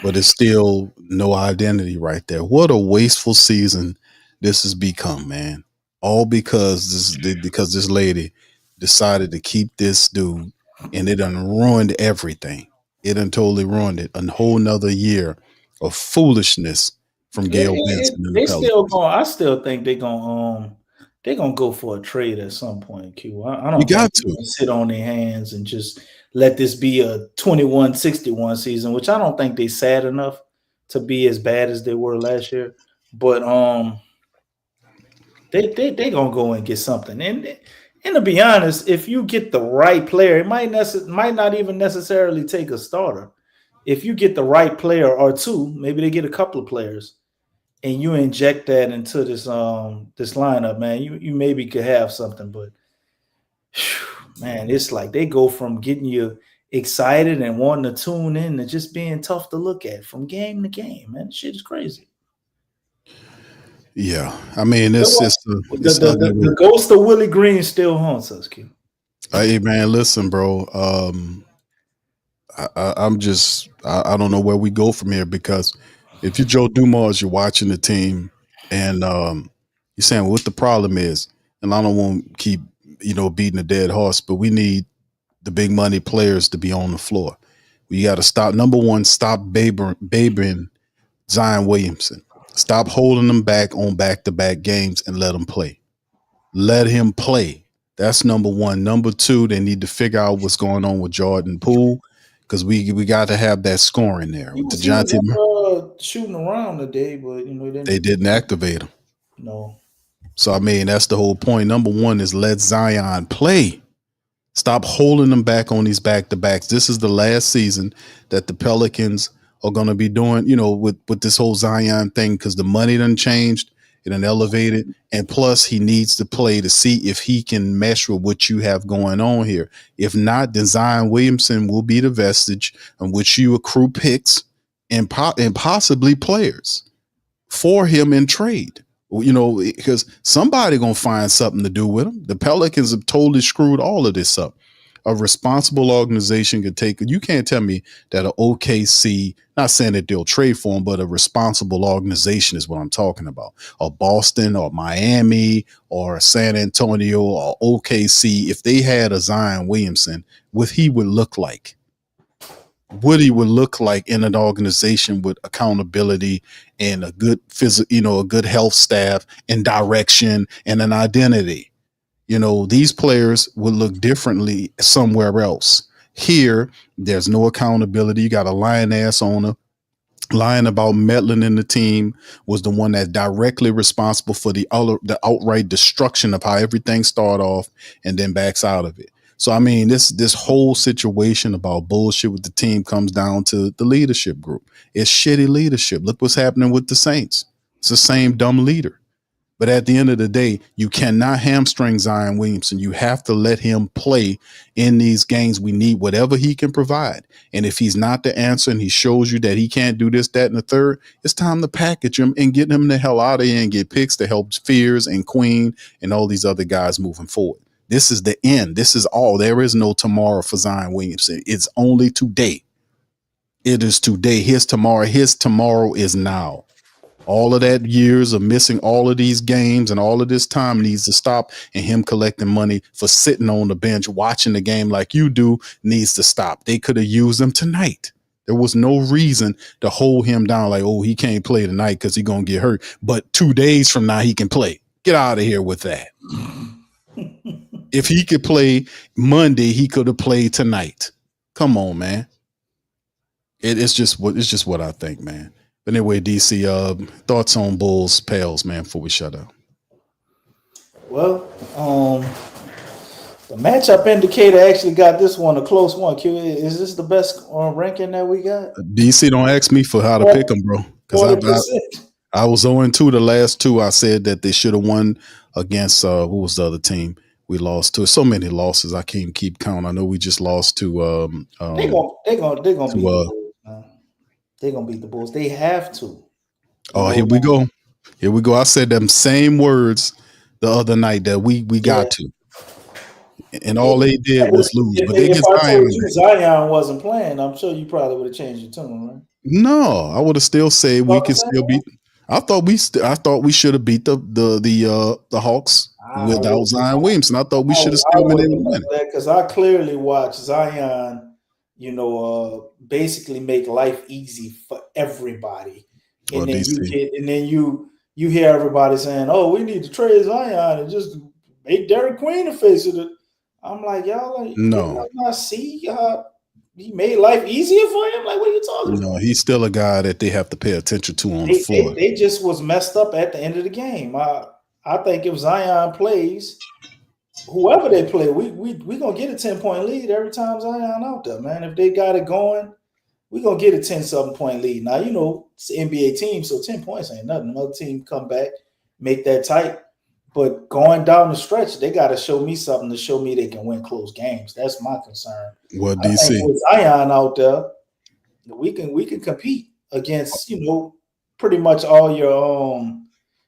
but it's still no identity right there. What a wasteful season this has become, man. All because this lady decided to keep this dude, and it done ruined everything. It done totally ruined it. A whole nother year of foolishness from Gail Benson and the They still Pelicans. going. I still think they're gonna go for a trade at some point. Q. I You don't think got they're to. gonna sit on their hands and just let this be a 21-61 season, which I don't think they sad enough to be as bad as they were last year. But they gonna go and get something. And to be honest, if you get the right player, it might not even necessarily take a starter. If you get the right player or two, maybe they get a couple of players, and you inject that into this lineup, man, you maybe could have something. But man, it's like they go from getting you excited and wanting to tune in to just being tough to look at from game to game. Man, shit is crazy. Yeah, I mean it's ugly. The ghost of Willie Green still haunts us, Q. Hey man, listen, bro. I don't know where we go from here because if you're Joe Dumars, you're watching the team and you're saying what the problem is, and I don't want to keep beating a dead horse, but we need the big money players to be on the floor. We got to stop. Number one, stop babering Zion Williamson. Stop holding them back on back-to-back games and let them play. Let him play. That's number one. Number two, they need to figure out what's going on with Jordan Poole because we got to have that scoring there. He With was shooting around today, but they didn't activate him. No. So I mean, that's the whole point. Number one is let Zion play. Stop holding them back on these back-to-backs. This is the last season that the Pelicans are going to be doing, with this whole Zion thing because the money done changed, it done elevated, and plus he needs to play to see if he can mesh with what you have going on here. If not, then Zion Williamson will be the vestige on which you accrue picks and possibly players for him in trade. Because somebody gonna find something to do with him. The Pelicans have totally screwed all of this up. A responsible organization could take. You can't tell me that an OKC, not saying that they'll trade for him, but a responsible organization is what I'm talking about. Or Boston, or Miami, or San Antonio, or OKC. If they had a Zion Williamson, what he would look like. What he would look like in an organization with accountability and a good a good health staff and direction and an identity. These players would look differently somewhere else. Here, there's no accountability. You got a lying ass owner lying about meddling in the team, was the one that's directly responsible for the outright destruction of how everything started off and then backs out of it. So, I mean, this whole situation about bullshit with the team comes down to the leadership group. It's shitty leadership. Look what's happening with the Saints. It's the same dumb leader. But at the end of the day, you cannot hamstring Zion Williamson. You have to let him play in these games. We need whatever he can provide. And if he's not the answer and he shows you that he can't do this, that, and the third, it's time to package him and get him the hell out of here and get picks to help Fears and Queen and all these other guys moving forward. This is the end. This is all. There is no tomorrow for Zion Williamson. It's only today. It is today. His tomorrow is now. All of that years of missing all of these games and all of this time needs to stop, and him collecting money for sitting on the bench watching the game like you do needs to stop. They could have used him tonight. There was no reason to hold him down like, oh, he can't play tonight because he's going to get hurt. But 2 days from now, he can play. Get out of here with that. If he could play Monday, he could have played tonight. Come on, man. It's just what I think, man. But anyway, DC, thoughts on Bulls, Pels, man, before we shut up. Well, the matchup indicator actually got this one a close one. Q, is this the best ranking that we got? DC, don't ask me for how to pick them, bro. Because I was 0-2 the last two. I said that they should have won against who was the other team? We lost to so many losses. I can't keep count. I know we just lost to They're gonna beat the to Bulls, man. They're gonna beat the Bulls. They have to. oh, here we go. Here we go. I said them same words the other night that we got to. And all they did was lose. But they If get I Zion told you back. Zion wasn't playing, I'm sure you probably would have changed your tune, right? No, I would have still said we could still beat. I thought we should have beat the Hawks without Zion Williamson. I thought we should have still been able to win it. Because I clearly watched Zion, basically make life easy for everybody. And Well, then DC. you hear everybody saying, "Oh, we need to trade Zion and just make Derik Queen the face of it." I'm like, y'all, No. not see he made life easier for him. Like, what are you talking about? No, he's still a guy that they have to pay attention to on the floor. They just was messed up at the end of the game. I think if Zion plays, whoever they play, we gonna get a 10-point lead every time Zion out there, man. If they got it going, we gonna get a 10-something point lead. Now, it's an NBA team, so 10 points ain't nothing. Another team come back, make that tight. But going down the stretch, they got to show me something to show me they can win close games. That's my concern. Well, I DC. think with Zion out there, we can compete against pretty much all your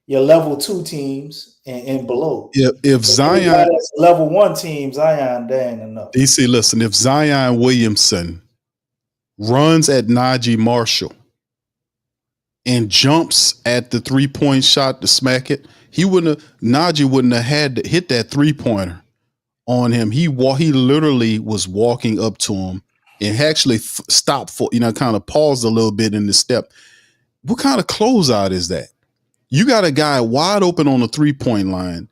level 2 teams and below. If Zion level 1 team, Zion dang enough. DC, listen, if Zion Williamson runs at Najee Marshall and jumps at the 3-point shot to smack it, Najee wouldn't have had to hit that 3-pointer on him. He literally was walking up to him and actually stopped for, kind of paused a little bit in the step. What kind of closeout is that? You got a guy wide open on the 3-point line.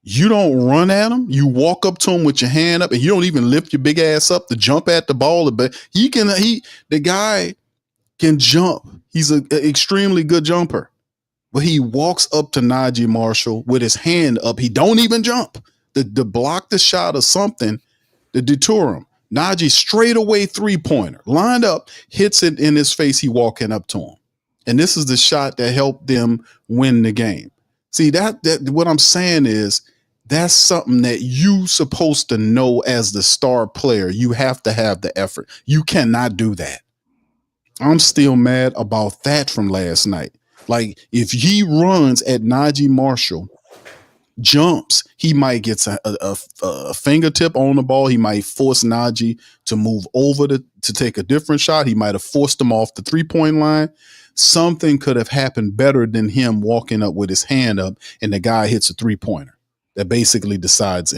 You don't run at him. You walk up to him with your hand up and you don't even lift your big ass up to jump at the ball. But the guy can jump. He's an extremely good jumper. But he walks up to Najee Marshall with his hand up. He don't even jump to block the shot or something to deter him. Najee straight away 3-pointer, lined up, hits it in his face. He walking up to him. And this is the shot that helped them win the game. See, that what I'm saying is that's something that you supposed to know as the star player. You have to have the effort. You cannot do that. I'm still mad about that from last night. Like, if he runs at Najee Marshall, jumps, he might get a fingertip on the ball. He might force Najee to move over to take a different shot. He might have forced him off the 3-point line. Something could have happened better than him walking up with his hand up and the guy hits a 3-pointer that basically decides the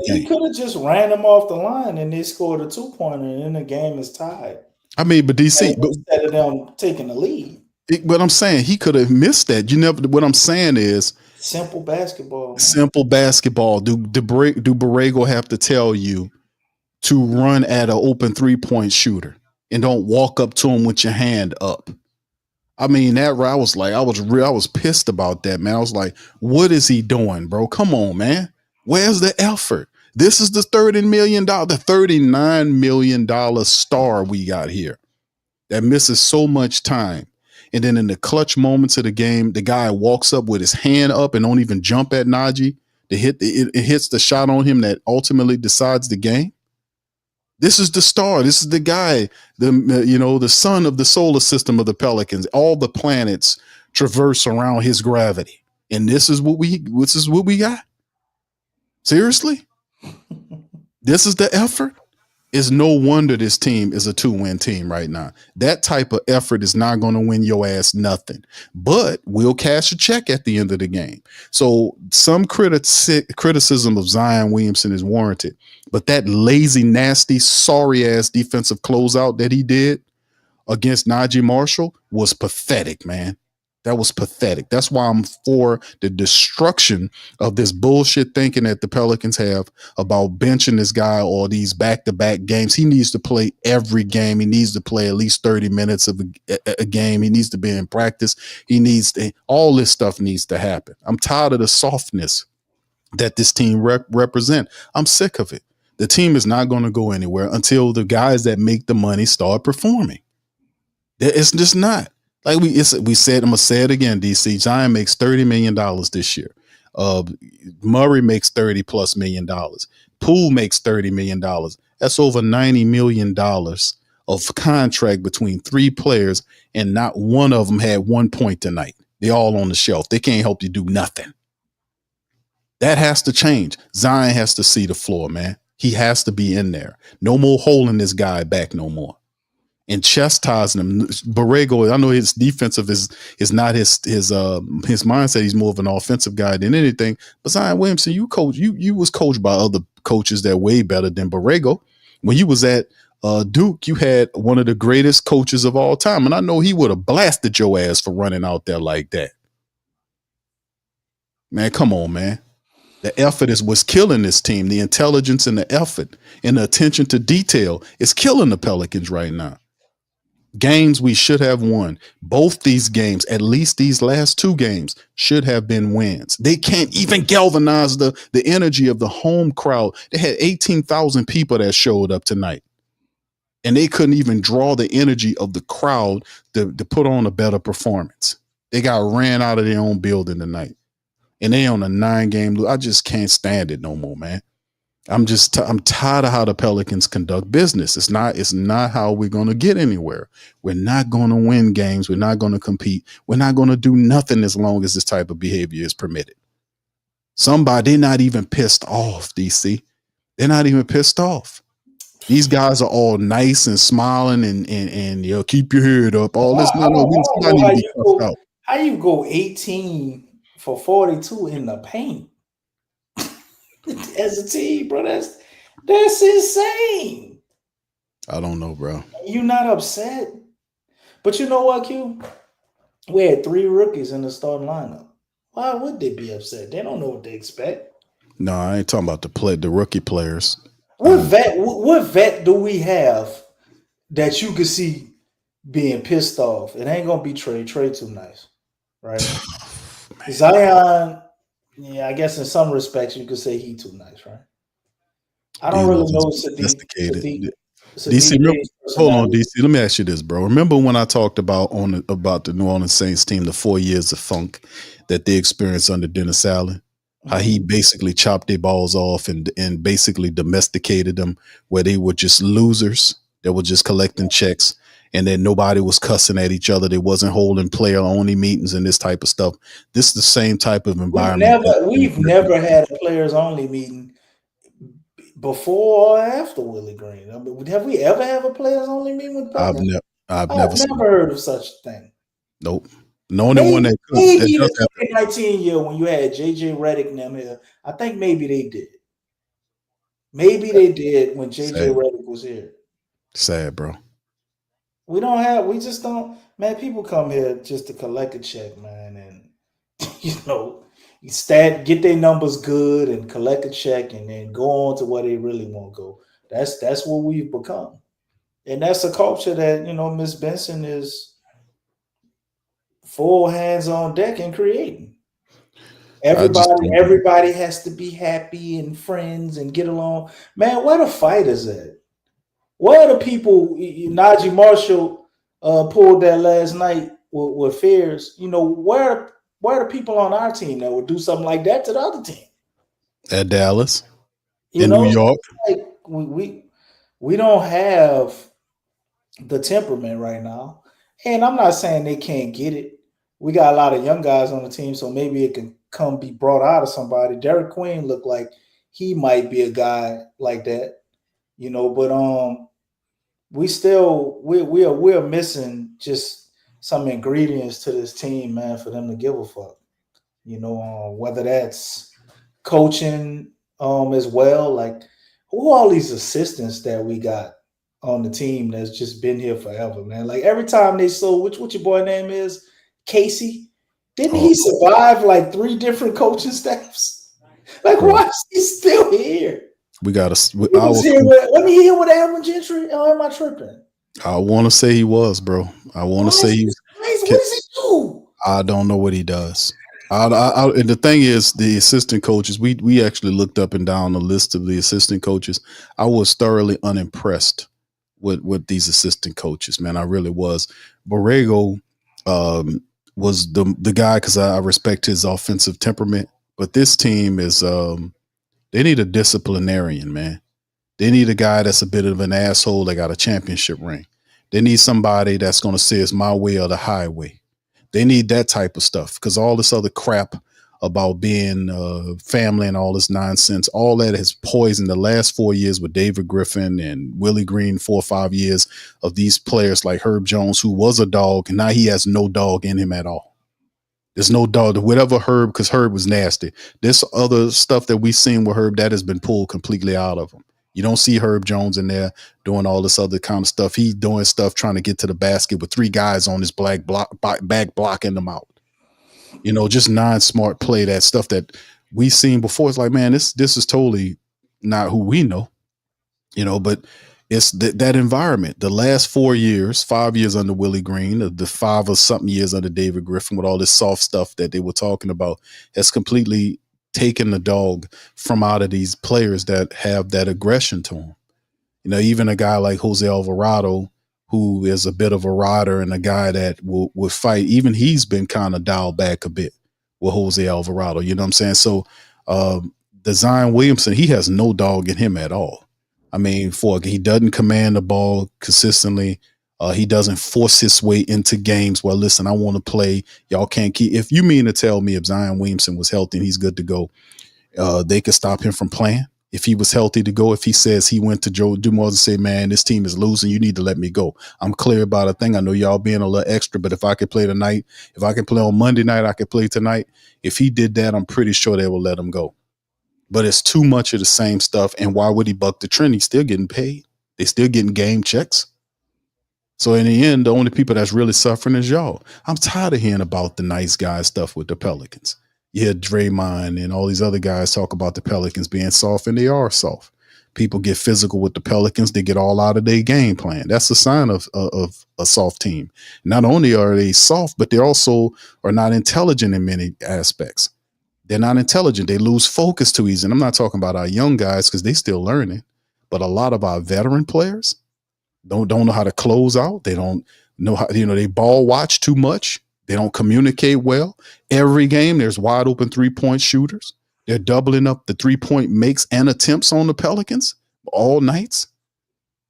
game. He could have just ran him off the line and they scored a 2-pointer and then the game is tied. I mean, but DC, instead of them taking the lead. But I'm saying he could have missed that. What I'm saying is simple basketball. Man. Simple basketball. Do Borrego have to tell you to run at an open 3-point shooter and don't walk up to him with your hand up? I mean, I was pissed about that, man. I was like, what is he doing, bro? Come on, man. Where's the effort? This is the $39 million star we got here that misses so much time. And then in the clutch moments of the game, the guy walks up with his hand up and don't even jump at Najee. It hits the shot on him that ultimately decides the game. This is the star. This is the guy, the son of the solar system of the Pelicans. All the planets traverse around his gravity. And this is what we got. Seriously? This is the effort? It's no wonder this team is a 2-win team right now. That type of effort is not going to win your ass nothing, but we'll cash a check at the end of the game. So some criticism of Zion Williamson is warranted, but that lazy, nasty, sorry ass defensive closeout that he did against Najee Marshall was pathetic, man. That was pathetic. That's why I'm for the destruction of this bullshit thinking that the Pelicans have about benching this guy or these back-to-back games. He needs to play every game. He needs to play at least 30 minutes of a game. He needs to be in practice. All this stuff needs to happen. I'm tired of the softness that this team represent. I'm sick of it. The team is not going to go anywhere until the guys that make the money start performing. It's just not. Like we said, I'm gonna say it again, DC. Zion makes $30 million this year. Murray makes $30+ million. Poole makes $30 million. That's over $90 million of contract between 3 players, and not one of them had 1 point tonight. They're all on the shelf. They can't help you do nothing. That has to change. Zion has to see the floor, man. He has to be in there. No more holding this guy back no more. And chastising him. Borrego, I know his defensive is not his mindset. He's more of an offensive guy than anything. But Zion Williamson, you was coached by other coaches that way better than Borrego. When you was at Duke, you had one of the greatest coaches of all time. And I know he would have blasted your ass for running out there like that. Man, come on, man. The effort is what's killing this team. The intelligence and the effort and the attention to detail is killing the Pelicans right now. Games we should have won. Both these games, at least these last 2 games, should have been wins. They can't even galvanize the energy of the home crowd. They had 18,000 people that showed up tonight. And they couldn't even draw the energy of the crowd to put on a better performance. They got ran out of their own building tonight. And they on a 9-game lose. I just can't stand it no more, man. I'm tired of how the Pelicans conduct business. It's not how we're going to get anywhere. We're not going to win games. We're not going to compete. We're not going to do nothing as long as this type of behavior is permitted. They're not even pissed off, DC. They're not even pissed off. These guys are all nice and smiling and you know, keep your head up. All this. How you go 18 for 42 in the paint? As a team, bro, that's insane. I don't know, bro. You not upset? But you know what, Q? We had 3 rookies in the starting lineup. Why would they be upset? They don't know what they expect. No, I ain't talking about the rookie players. What vet do we have that you could see being pissed off? It ain't gonna be Trey. Trey too nice, right? Zion. Yeah, I guess in some respects you could say he too nice, right? I don't really know Sadiq. DC, hold on, DC. Let me ask you this, bro. Remember when I talked about the New Orleans Saints team, the 4 years of funk that they experienced under Dennis Allen? How he basically chopped their balls off and basically domesticated them, where they were just losers that were just collecting checks. And then nobody was cussing at each other. They wasn't holding player-only meetings and this type of stuff. This is the same type of environment. We've never had a players-only meeting before or after Willie Green. I mean, have we ever had a players-only meeting with Pelicans? I've never heard of such a thing. Nope. The only one that could. Maybe the 2019 year when you had J.J. Redick and them here, I think maybe they did. Maybe they did when J.J. Redick was here. Sad, bro. We just don't, man, people come here just to collect a check, man, and, you know, get their numbers good and collect a check and then go on to where they really want to go. That's what we've become. And that's a culture that, you know, Miss Benson is full hands on deck in creating. Everybody has to be happy and friends and get along. Man, where the fighters at? Where are the people? Najee Marshall pulled that last night with Fears. You know, where are the people on our team that would do something like that to the other team? At Dallas, in New York. Like we don't have the temperament right now. And I'm not saying they can't get it. We got a lot of young guys on the team, so maybe it can be brought out of somebody. Derik Queen looked like he might be a guy like that, you know, but we're missing just some ingredients to this team, man, for them to give a fuck. You know, whether that's coaching as well. Like, who are all these assistants that we got on the team that's just been here forever, man? Like, every time they saw what your boy name is, Casey, didn't he survive like 3 different coaching staffs? Like, why is he still here? We got to. Wasn't he here with Alvin Gentry? Or am I tripping? I want to say he was, bro. I want to say he was. What does he do? I don't know what he does. And the thing is, the assistant coaches, we actually looked up and down the list of the assistant coaches. I was thoroughly unimpressed with these assistant coaches, man. I really was. Borrego was the guy because I respect his offensive temperament, But this team is they need a disciplinarian, man. They need a guy that's a bit of an asshole that got a championship ring. They need somebody that's going to say it's my way or the highway. They need that type of stuff because all this other crap about being family and all this nonsense, all that has poisoned the last 4 years with David Griffin and Willie Green, 4 or 5 years of these players like Herb Jones, who was a dog, and now he has no dog in him at all. There's no dog. Whatever Herb, because Herb was nasty. This other stuff that we've seen with Herb, that has been pulled completely out of him. You don't see Herb Jones in there doing all this other kind of stuff. He's doing stuff trying to get to the basket with 3 guys on his back blocking them out. You know, just non-smart play, that stuff that we've seen before. It's like, man, this is totally not who we know. You know, but it's that environment. The last 4 years, 5 years under Willie Green, the 5 or something years under David Griffin, with all this soft stuff that they were talking about, has completely taken the dog from out of these players that have that aggression to them. You know, even a guy like Jose Alvarado, who is a bit of a rider and a guy that will fight, even he's been kind of dialed back a bit with Jose Alvarado. You know what I'm saying? So the Zion Williamson, he has no dog in him at all. I mean, he doesn't command the ball consistently. He doesn't force his way into games. Well, listen, I want to play. Y'all can't keep. If you mean to tell me if Zion Williamson was healthy and he's good to go, they could stop him from playing. If he was healthy to go, if he says he went to Joe Dumars and say, man, this team is losing, you need to let me go. I'm clear about a thing. I know y'all being a little extra, but if I could play tonight, if I can play on Monday night, I could play tonight. If he did that, I'm pretty sure they will let him go. But it's too much of the same stuff. And why would he buck the trend? He's still getting paid. They still getting game checks. So in the end, the only people that's really suffering is y'all. I'm tired of hearing about the nice guy stuff with the Pelicans. You hear Draymond and all these other guys talk about the Pelicans being soft, and they are soft. People get physical with the Pelicans. They get all out of their game plan. That's a sign of a soft team. Not only are they soft, but they also are not intelligent in many aspects. They're not intelligent. They lose focus too easy. And I'm not talking about our young guys because they're still learning, but a lot of our veteran players don't know how to close out. They don't know how, they ball watch too much. They don't communicate well. Every game, there's wide open 3-point shooters. They're doubling up the 3-point makes and attempts on the Pelicans all nights.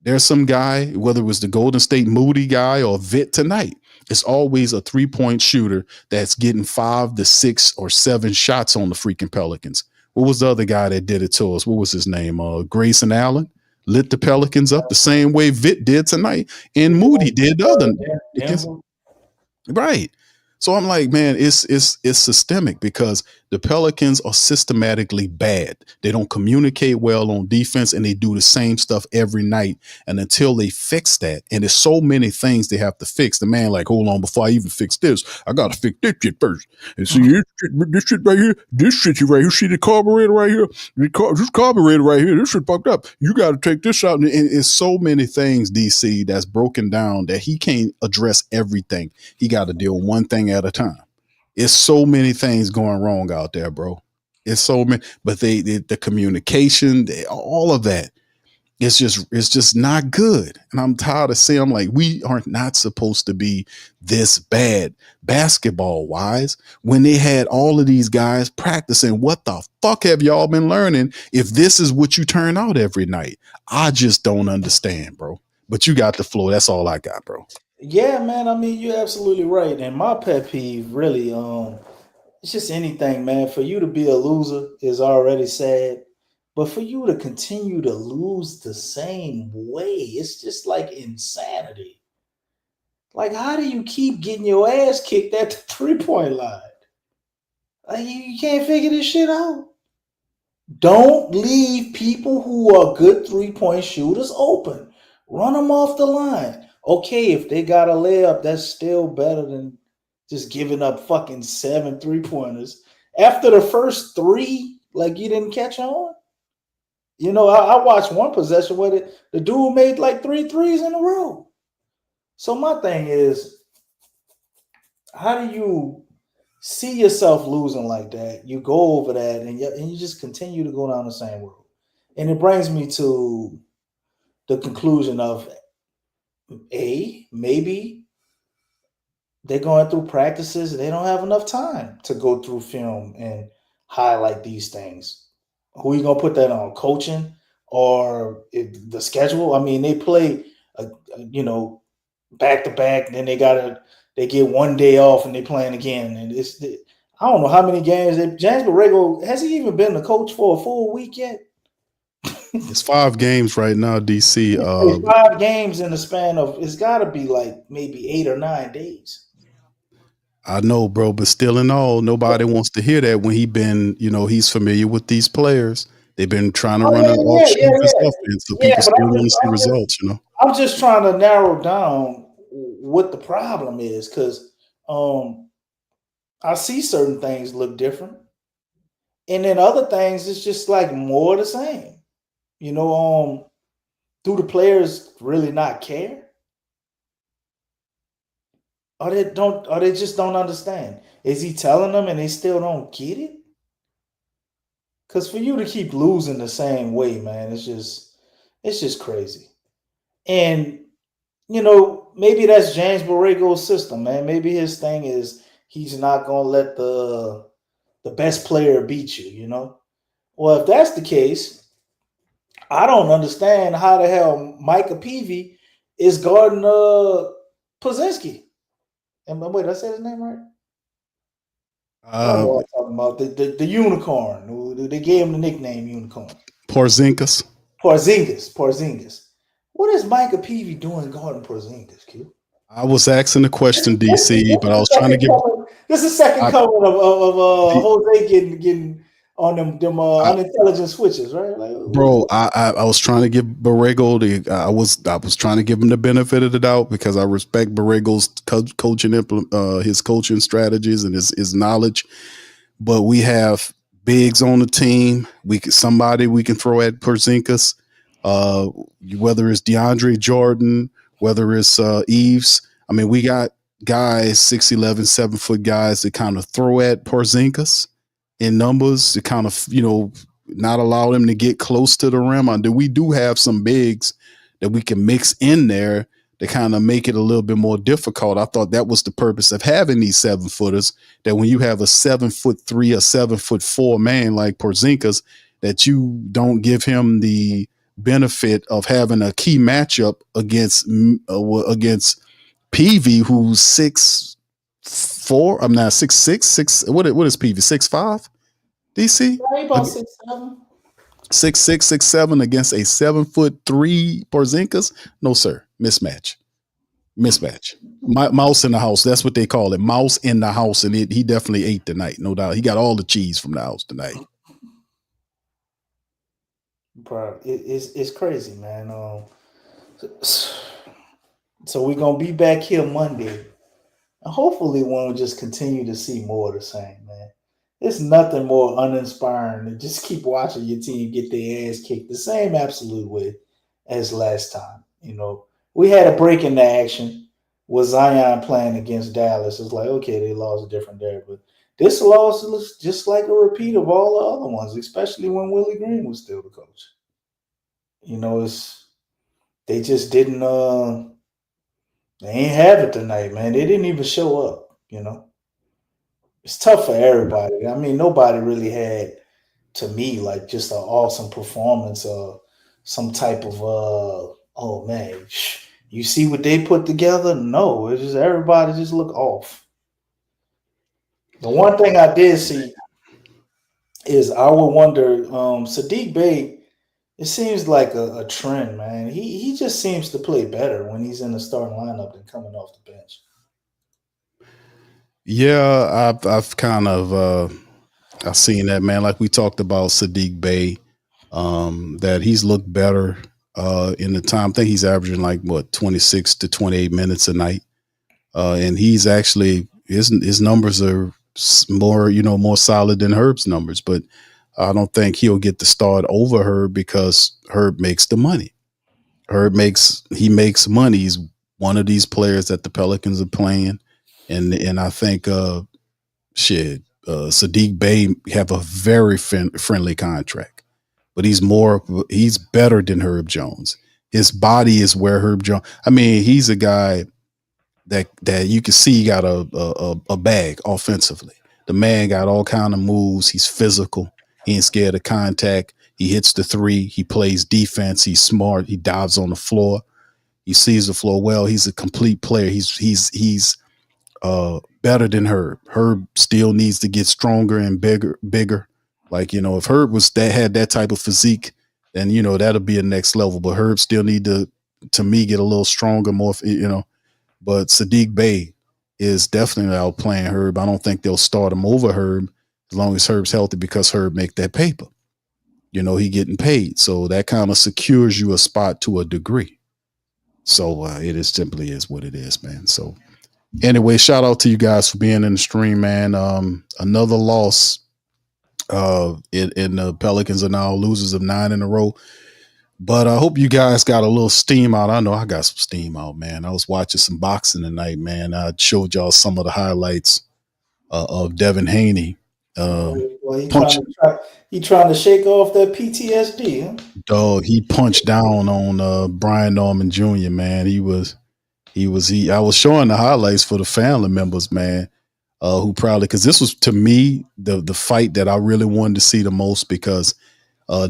There's some guy, whether it was the Golden State Moody guy or Vit tonight, it's always a 3-point shooter that's getting 5 to 6 or 7 shots on the freaking Pelicans. What was the other guy that did it to us? What was his name? Grayson Allen lit the Pelicans up the same way Vit did tonight, and Moody did the other. Right. So I'm like, man, it's systemic because the Pelicans are systematically bad. They don't communicate well on defense, and they do the same stuff every night. And until they fix that, and there's so many things they have to fix. The man like, hold on, before I even fix this, I got to fix this shit first. And see, this shit right here, this shit right here, see the carburetor right here, this carburetor right here, this shit fucked up. You got to take this out. And it's so many things, DC, that's broken down that he can't address everything. He got to deal with one thing at a time. It's so many things going wrong out there, bro. It's so many, but the communication, all of that, it's just not good. And I'm tired of saying, I'm like, we are not supposed to be this bad basketball wise when they had all of these guys practicing. What the fuck have y'all been learning if this is what you turn out every night? I just don't understand, bro. But you got the floor. That's all I got, bro. Yeah, man. I mean, you're absolutely right. And my pet peeve, really, it's just anything, man. For you to be a loser is already sad, but for you to continue to lose the same way, it's just like insanity. Like, how do you keep getting your ass kicked at the 3-point line? Like, you can't figure this shit out. Don't leave people who are good 3-point shooters open. Run them off the line. Okay, if they got a layup, that's still better than just giving up fucking 7 3-pointers. After the first 3, like you didn't catch on. You know, I watched one possession where the dude made like 3 threes in a row. So my thing is, how do you see yourself losing like that? You go over that and you just continue to go down the same road. And it brings me to the conclusion of maybe they're going through practices. They don't have enough time to go through film and highlight these things. Who are you gonna put that on? Coaching or the schedule? I mean, they play, back to back. Then they get 1 day off and they playing again. And I don't know how many games. James Borrego, has he even been the coach for a full week yet? It's 5 games right now, DC. 5 games in the span of, it's got to be like maybe 8 or 9 days. I know, bro, but still in all, nobody wants to hear that when he's familiar with these players. They've been trying to run an offshoot and stuff, and so people still want to see results, I'm just trying to narrow down what the problem is, because I see certain things look different, and then other things it's just like more the same. Do the players really not care? Or they just don't understand? Is he telling them and they still don't get it? Because for you to keep losing the same way, man, it's just crazy. And maybe that's James Borrego's system, man. Maybe his thing is he's not gonna let the best player beat you. Well, if that's the case, I don't understand how the hell Micah Peavy is guarding Pozinski. And wait, did I say his name right? I'm talking about the unicorn. They gave him the nickname Unicorn. Porzingis. What is Micah Peavy doing guarding Porzingis, Q? I was asking the question, DC, but I was trying to get. This is second coming of Jose getting on them unintelligent switches, right? Bro, I was trying to give Borrego I was trying to give him the benefit of the doubt because I respect Borrego's coaching his coaching strategies and his knowledge. But we have bigs on the team. We can throw at Porzingis, whether it's DeAndre Jordan, whether it's Eves. I mean, we got guys 6'11", 7-foot guys that kind of throw at Porzingis in numbers to kind of, not allow them to get close to the rim. We do have some bigs that we can mix in there to kind of make it a little bit more difficult. I thought that was the purpose of having these 7-footers, that when you have a 7'3", a 7'4" man like Porzingis, that you don't give him the benefit of having a key matchup against PV, who's 6'4". I'm not 6'6". What is PV? 6'5"? DC? About 6'7". 6'6", 6'7" against a 7'3" Porzingis? No, sir. Mismatch. Mouse in the house. That's what they call it. Mouse in the house. And he definitely ate tonight. No doubt. He got all the cheese from the house tonight. Bro, it's crazy, man. So we're going to be back here Monday. And hopefully we'll just continue to see more of the same, man. It's nothing more uninspiring than just keep watching your team get their ass kicked the same absolute way as last time. We had a break in the action with Zion playing against Dallas. It's like, okay, they lost a different day, but this loss looks just like a repeat of all the other ones, especially when Willie Green was still the coach. They just didn't they ain't have it tonight, man. They didn't even show up, It's tough for everybody. I mean, nobody really had, to me, like just an awesome performance or some type of, oh man, you see what they put together? No, it's just everybody just look off. The one thing I did see is I would wonder, Sadiq Bey, it seems like a trend, man. He just seems to play better when he's in the starting lineup than coming off the bench. Yeah, I've kind of I've seen that, man. Like we talked about Sadiq Bey, that he's looked better in the time. I think he's averaging 26 to 28 minutes a night, and he's actually his numbers are more solid than Herb's numbers. But I don't think he'll get the start over Herb because Herb makes the money. He makes money. He's one of these players that the Pelicans are playing. And I think Sadiq Bey have a very friendly contract, but he's better than Herb Jones. His body is where Herb Jones. I mean, he's a guy that you can see got a bag offensively. The man got all kind of moves. He's physical. He ain't scared of contact. He hits the three. He plays defense. He's smart. He dives on the floor. He sees the floor well. He's a complete player. He's better than Herb. Herb still needs to get stronger and bigger. Like, you know, if Herb had that type of physique, then, you know, that'll be a next level. But Herb still need to me, get a little stronger, more, you know. But Sadiq Bey is definitely outplaying Herb. I don't think they'll start him over Herb as long as Herb's healthy, because Herb make that paper. You know, he getting paid. So that kind of secures you a spot to a degree. So it is simply is what it is, man. So anyway, shout out to you guys for being in the stream, man. Another loss. In the Pelicans are now losers of 9 in a row. But I hope you guys got a little steam out. I know I got some steam out, man. I was watching some boxing tonight, man. I showed y'all some of the highlights of Devin Haney. Well, he trying to shake off that PTSD, huh? Dog, he punched down on Brian Norman Jr., man. I was showing the highlights for the family members, man. Who probably, because this was, to me, the fight that I really wanted to see the most, because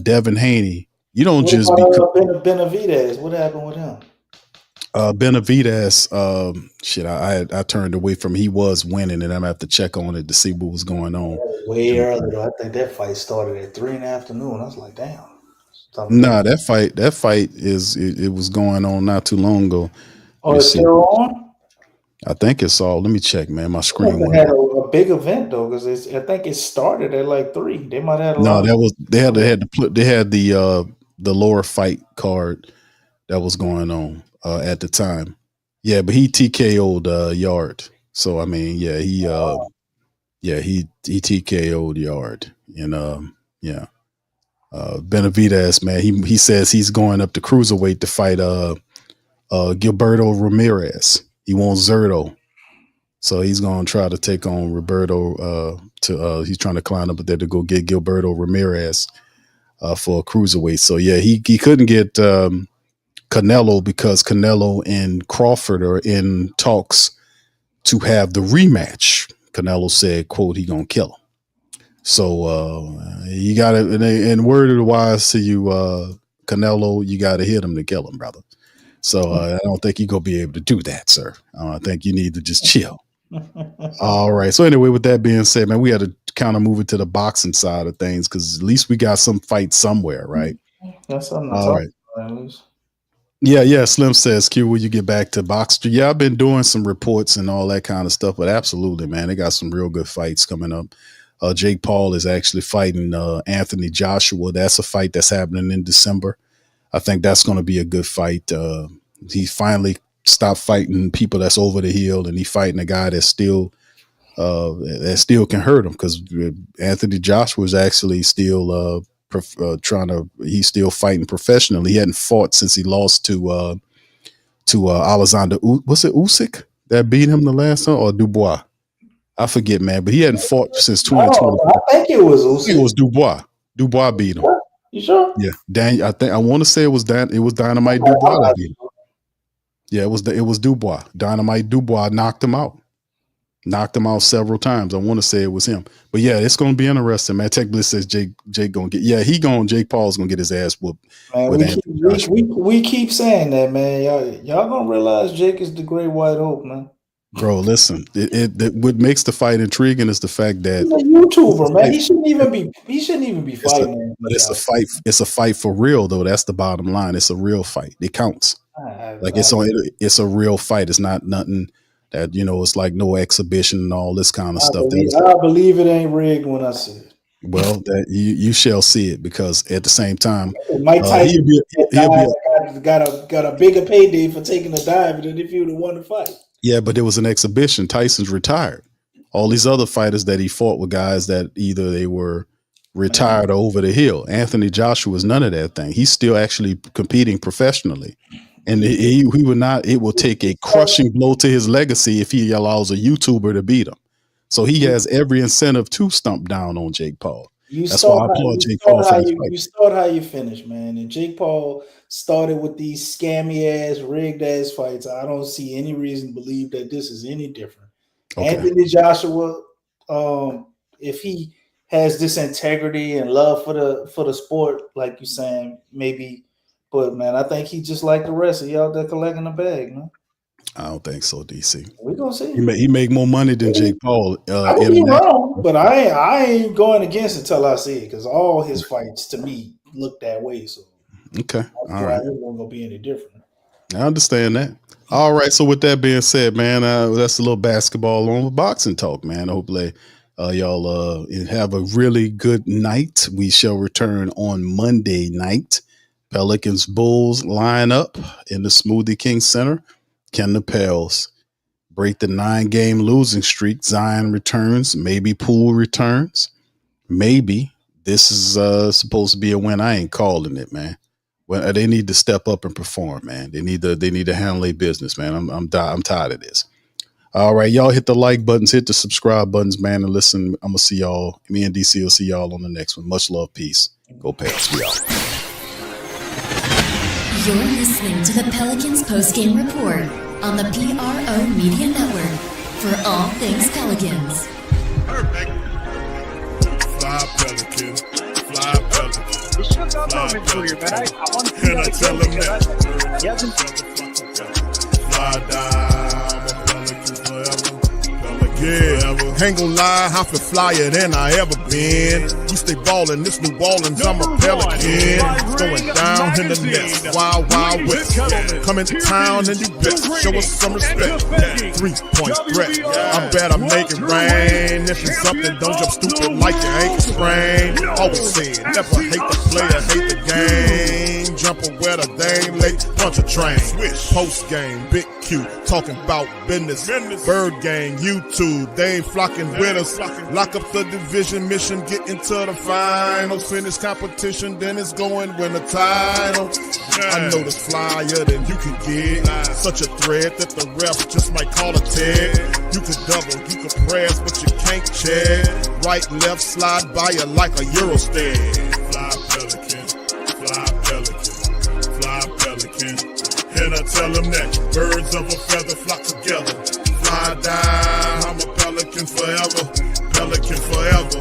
Devin Haney, you don't What just about Benavidez? What happened with him? Benavidez, I turned away from. He was winning, and I'm gonna have to check on it to see what was going on. Way early, though. I think that fight started at 3 in the afternoon. I was like, damn. Nah, that fight it was going on not too long ago. Oh, it's still on? I think it's all. Let me check, man. My screen They had a big event though, because I think it started at like 3. They might have had a lot. No, they had the lower fight card that was going on at the time. Yeah, but he TKO'd Yard. So I mean, yeah, he TKO'd Yard, and Benavidez, man, he says he's going up to cruiserweight to fight Gilberto Ramirez. He wants Zerto. So he's going to try to take on Roberto. He's trying to climb up there to go get Gilberto Ramirez for a cruiserweight. So yeah, he couldn't get Canelo, because Canelo and Crawford are in talks to have the rematch. Canelo said, "quote, he gonna kill him." So you got to, and word of the wise to you, Canelo, you got to hit him to kill him, brother. So I don't think you're gonna be able to do that, sir. I think you need to just chill. All right. So anyway, with that being said, man, we had to kind of move it to the boxing side of things, because at least we got some fight somewhere, right? That's something. All right. Yeah. Slim says, Q, will you get back to boxing? Yeah, I've been doing some reports and all that kind of stuff, but absolutely, man, they got some real good fights coming up. Jake Paul is actually fighting Anthony Joshua. That's a fight that's happening in December. I think that's going to be a good fight. He finally stopped fighting people that's over the hill, and he's fighting a guy that still can hurt him, because Anthony Joshua is actually still he's still fighting professionally. He hadn't fought since he lost to Alexander. Was it Usyk that beat him the last time, or Dubois? I forget, man, but he hadn't fought since 2020. I think it was Usyk. It was Dubois. Dubois beat him. You sure? Yeah, I want to say it was Dynamite Dubois that beat him. Yeah, it was Dubois. Dynamite Dubois knocked him out several times. I want to say it was him. But yeah, it's going to be interesting, man. Tech Bliss says Jake going to get. Yeah, Jake Paul's going to get his ass whooped. Man, we keep saying that, man. Y'all gonna realize Jake is the great white hope, man. Bro, listen. What makes the fight intriguing is the fact that he's a YouTuber, man. He shouldn't even be fighting. But it's a fight. It's a fight for real, though. That's the bottom line. It's a real fight. It counts. It's a real fight. It's not nothing that, it's like no exhibition and all this kind of stuff. I believe it ain't rigged when I see it. Well, that you shall see it, because at the same time, Mike Tyson got a bigger payday for taking a dive than if he would have won the fight. Yeah, but it was an exhibition. Tyson's retired. All these other fighters that he fought were guys that either they were retired or over the hill. Anthony Joshua is none of that thing. He's still actually competing professionally. And he would not. It will take a crushing blow to his legacy if he allows a YouTuber to beat him. So he has every incentive to stomp down on Jake Paul. That's why I applaud Jake Paul for this fight. You start how you finish, man. And Jake Paul started with these scammy ass, rigged ass fights. I don't see any reason to believe that this is any different. Okay. Anthony Joshua, If he has this integrity and love for the sport, like you're saying, maybe. But man, I think he just like the rest of y'all that collecting the bag, man. I don't think so, DC. We gonna see. He make more money than Jake Paul. I could be wrong, but I ain't going against it till I see it because all his fights to me look that way. So okay, all right, it won't gonna be any different. I understand that. All right, so with that being said, man, that's a little basketball on boxing talk, man. Hopefully, y'all have a really good night. We shall return on Monday night. Pelicans Bulls line up in the Smoothie King Center. Can the Pels break the 9-game losing streak? Zion returns. Maybe Poole returns. Maybe this is supposed to be a win. I ain't calling it, man. Well, they need to step up and perform, man. They need to handle their business, man. I'm tired of this. All right, y'all hit the like buttons, hit the subscribe buttons, man, and listen. I'm gonna see y'all. Me and DC will see y'all on the next one. Much love, peace. Go Pels. We out. You're listening to the Pelicans postgame report on the PRO Media Network for all things Pelicans. Perfect. Fly Pelicans. Fly Pelicans. It should have gone earlier, but I want to see And I that tell again him because that. he hasn't. Fly down. I'm a Pelicans forever. Yeah, ain't gon' lie, I feel flyer than I ever been. We stay ballin', this New Orleans, I'm a Pelican. Going down in the nest, wild, wild west. Coming to town and you best show us some respect. 3-point threat, I better make it rain. If it's something, don't jump stupid like your ankle sprain. Always said, never hate the player, hate the game. Jumping where the dame late, punch a train. Post game, Big Q, talking about business. Bird gang, YouTube. They ain't flocking with us. Lock up the division mission, get into the finals. Finish competition, then it's going win the title. I know this flyer than you can get. Such a threat that the refs just might call a tag. You could double, you could press, but you can't check. Right, left, slide by you like a Eurostep. Fly Pelican, fly Pelican, fly Pelican. And I tell them that birds of a feather flock together. Fly down, I'm a Pelican forever, Pelican forever,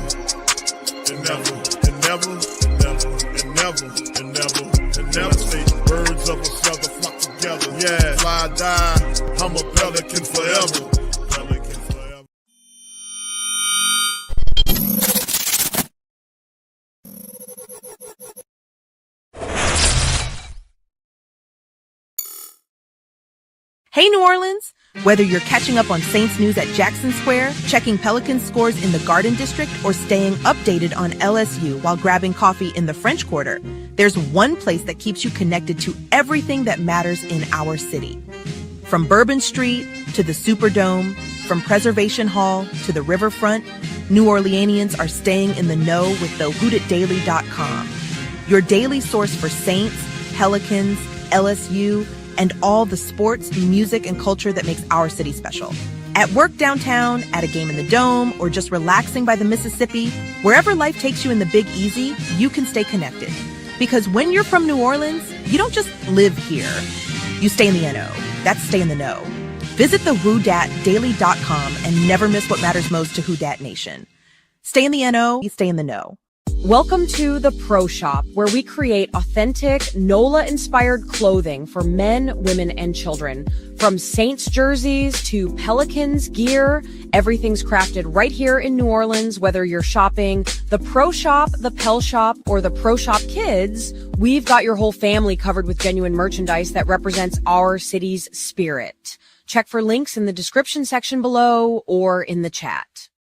and never, and never, and never, and never, and never, and never. Say birds of a feather flock together. Yeah, fly down, I'm a Pelican forever, Pelican forever. Hey, New Orleans! Whether you're catching up on Saints news at Jackson Square, checking Pelicans scores in the Garden District, or staying updated on LSU while grabbing coffee in the French Quarter, there's one place that keeps you connected to everything that matters in our city. From Bourbon Street to the Superdome, from Preservation Hall to the Riverfront, New Orleanians are staying in the know with thewhodatdaily.com. Your daily source for Saints, Pelicans, LSU, and all the sports, music, and culture that makes our city special. At work downtown, at a game in the Dome, or just relaxing by the Mississippi, wherever life takes you in the Big Easy, you can stay connected. Because when you're from New Orleans, you don't just live here. You stay in the NO. That's stay in the know. Visit thewhodatdaily.com and never miss what matters most to Who Dat Nation. Stay in the NO, you stay in the know. Welcome to the Pro Shop, where we create authentic NOLA-inspired clothing for men, women, and children. From Saints jerseys to Pelicans gear, everything's crafted right here in New Orleans. Whether you're shopping the Pro Shop, the Pel Shop, or the Pro Shop Kids, we've got your whole family covered with genuine merchandise that represents our city's spirit. Check for links in the description section below or in the chat.